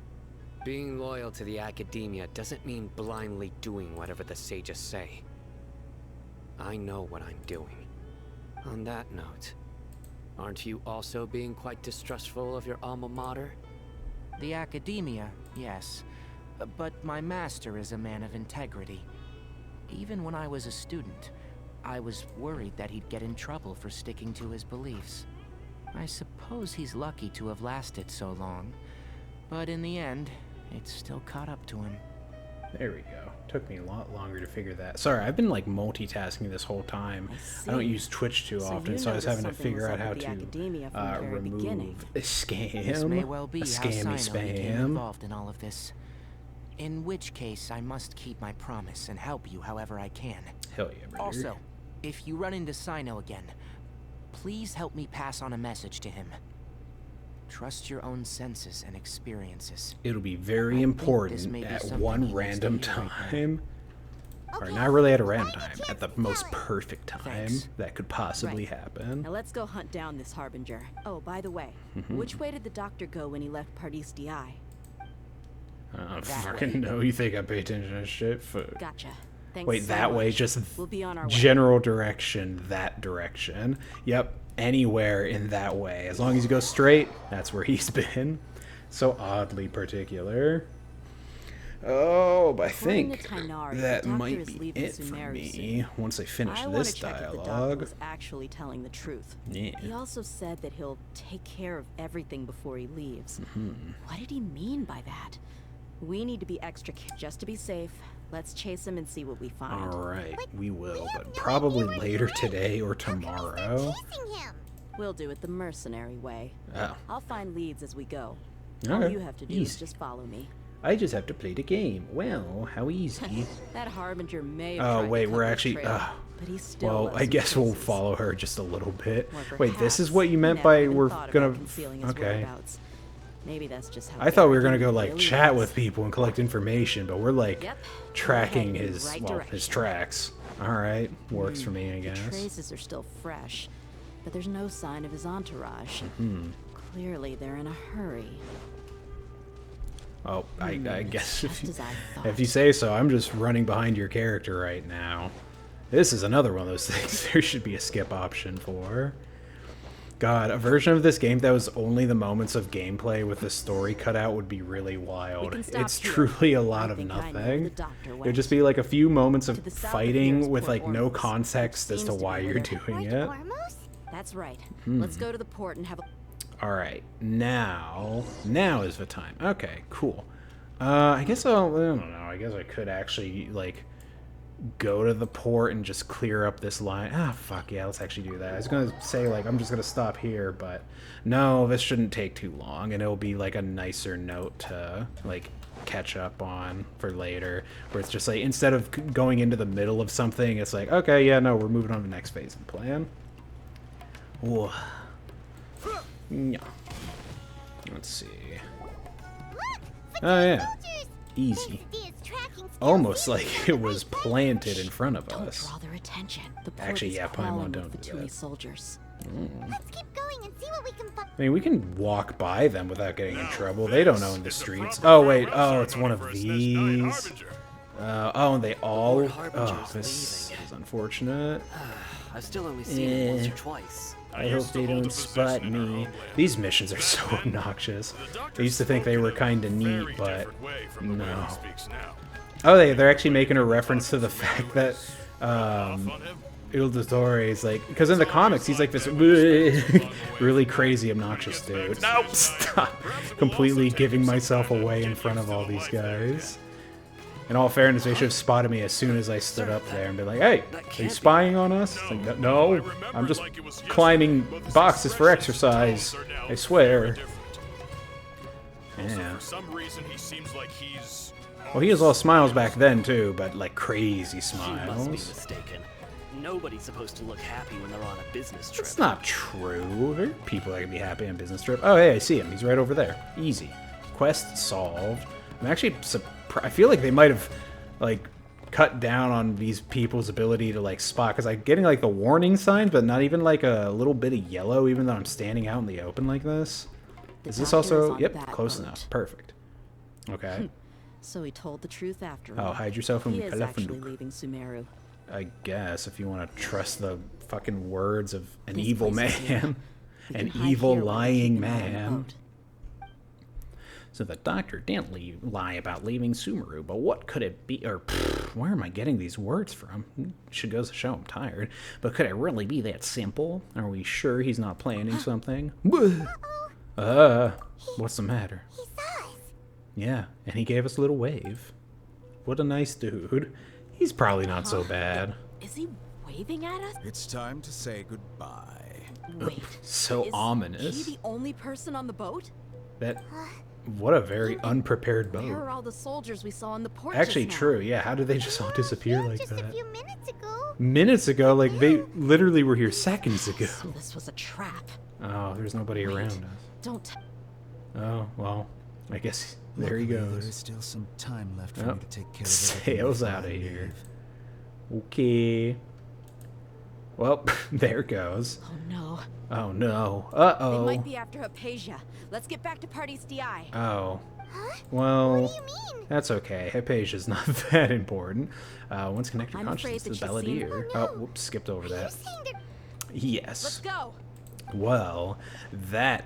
Being loyal to the academia doesn't mean blindly doing whatever the sages say. I know what I'm doing. On that note, aren't you also being quite distrustful of your alma mater? The academia, yes. But my master is a man of integrity. Even when I was a student, I was worried that he'd get in trouble for sticking to his beliefs. I suppose he's lucky to have lasted so long, but in the end, it's still caught up to him. There we go. Took me a lot longer to figure that. Sorry, I've been like multitasking this whole time. I don't use Twitch too often, so I was having to figure out how to remove a scam. This may well be a how scammy Sino became spam. involved in all of this. In which case, I must keep my promise and help you however I can. Hell yeah, brother. Also, if you run into Sino again, please help me pass on a message to him. Trust your own senses and experiences. It'll be very important at one random time. Or Okay, not really at a why random did time, you at the tell most him? perfect time Thanks. that could possibly Right. happen. Now let's go hunt down this Harbinger. Oh, by the way, which way did the doctor go when he left Pardis DI? I don't That fucking way. know. You think I pay attention to shit? Gotcha. Thanks Wait, so that way? much. Just We'll be on our way. general direction, that direction. Yep, anywhere in that way. As long as you go straight, that's where he's been. So oddly particular. Oh, but I According to think Tynari, the that doctor might is be leaving it for Sumeru me soon. once I finish I wanna this check if the doctor dialogue. was actually telling the truth. Yeah. He also said that he'll take care of everything before he leaves. Mm-hmm. What did he mean by that? We need to be extra just to be safe. Let's chase him and see what we find. Alright, we will, have but no probably idea where later he is. today or How can we start tomorrow. chasing him? We'll do it the mercenary way. Oh. I'll find leads as we go. All Okay, you have to do easy. is just follow me. I just have to play the game. Well, how easy. That Harbinger may have Oh, tried to wait, cut we're his actually... trail, but he still well, left I some guess we'll traces. follow her just a little bit. Or Wait, this is perhaps what you he meant never by even we're thought about gonna... concealing his Okay. whereabouts. Maybe that's just how I thought we were arrogant gonna go, he like, really chat is. with people and collect information, but we're, like, Yep. tracking We're heading in his, the right well, his direction. tracks. Alright, works for me, I The guess. traces are still fresh, but there's no sign of his entourage. Clearly, they're in a hurry. Oh, I guess just as I thought. if you say so, I'm just running behind your character right now. This is another one of those things there should be a skip option for. God, a version of this game that was only the moments of gameplay with the story cut out would be really wild. can stop It's here. truly a lot I of think I know where the nothing. doctor There'd went. just be like a few moments of To the south of here fighting is with Port like no Ormuz, context which as to seems to why be you're where they're doing Port it. Ormuz? That's right. Let's go to the port and have a... Alright, now is the time. Okay, cool. I guess I don't know, I guess I could actually, like, go to the port and just clear up this line. Ah, fuck yeah, let's actually do that. I was gonna say, like, I'm just gonna stop here, but no, this shouldn't take too long, and it'll be, like, a nicer note to, like, catch up on for later, where it's just, like, instead of going into the middle of something, it's like, okay, yeah, no, we're moving on to the next phase of the plan. Whoa. Yeah. Let's see. Oh, yeah. Easy. Almost like it was planted in front of Don't us. draw their attention. The port Actually, is yeah, crawling Paimon, don't with do Fatui that. soldiers. Let's keep going and see what we can find. I mean, we can walk by them without getting in trouble. They don't own the streets. Oh, wait. Oh, it's one of these. Oh, and they all... Oh, this is unfortunate. I've still only seen it once or twice. I hope they don't spot me. These missions are so obnoxious. I used to think they were kind of neat, but no. Oh, they're actually making a reference to the fact that Ildotore is like, because in the comics he's like this really crazy, obnoxious dude. No, stop! Completely giving myself away in front of all these guys. In all fairness, they should have spotted me as soon as I stood up there and been like, hey, are you spying on us? It's like, no, I'm just climbing boxes for exercise, I swear. Yeah. For some reason, he seems like he's... Well, he was all smiles back then, too, but like crazy You must be smiles. mistaken. Nobody's supposed to look happy when they're on a business trip. It's not true. There are people that can be happy on a business trip. Oh, hey, I see him. He's right over there. Easy. quest solved. I'm actually surprised. I feel like they might have, like, cut down on these people's ability to, like, spot. Because I'm getting, like, the warning signs, but not even, like, a little bit of yellow, even though I'm standing out in the open like this. Is this also... Yep, close enough. Perfect. Okay. So he told the truth after all. Oh, hide yourself from He is actually leaving Sumeru. I guess, if you want to trust the fucking words of an evil man. An evil, lying man. So the doctor didn't lie about leaving Sumeru, but what could it be? Or, where am I getting these words from? Should goes to show I'm tired. But could it really be that simple? Are we sure he's not planning something? What's the matter? He saw us. Yeah, and he gave us a little wave. What a nice dude. He's probably not so bad. Is he waving at us? It's time to say goodbye. Wait. So ominous. Is he the only person on the boat? That... What a very unprepared boat. Where are all the soldiers we saw on the port? Actually, true. Yeah, how did they just all disappear like just that? a few minutes ago. Minutes ago? Like, they literally were here seconds ago. So this was a trap. Oh, there's nobody around us. Don't... Oh, well, I guess there he goes. There is still some time left for me to take care of it. Sails out of here. Okay. Well, there goes. Oh, no. Oh, no. Uh-oh. They might be after Hypatia. Let's get back to Party's DI. Oh. Huh? Well, What do you mean? that's okay. Hypatia's not that important. Once connect your I'm consciousness afraid to the that she's seen- Balladeer. Oh, no. Oh, whoops, skipped over that. You're saying that... Yes. Let's go. Well, that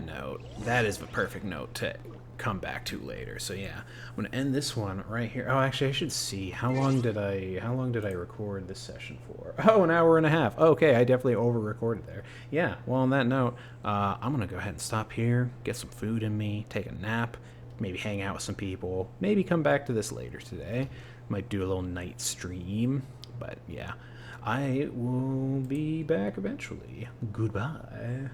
is the perfect note to come back to later. So yeah, I'm gonna end this one right here. Oh, actually, I should see how long did I record this session for? Oh, an hour and a half. Okay, I definitely over recorded there. Yeah. Well, on that note, I'm gonna go ahead and stop here, get some food in me, take a nap, maybe hang out with some people, maybe come back to this later today. Might do a little night stream, but yeah. I will be back eventually. Goodbye.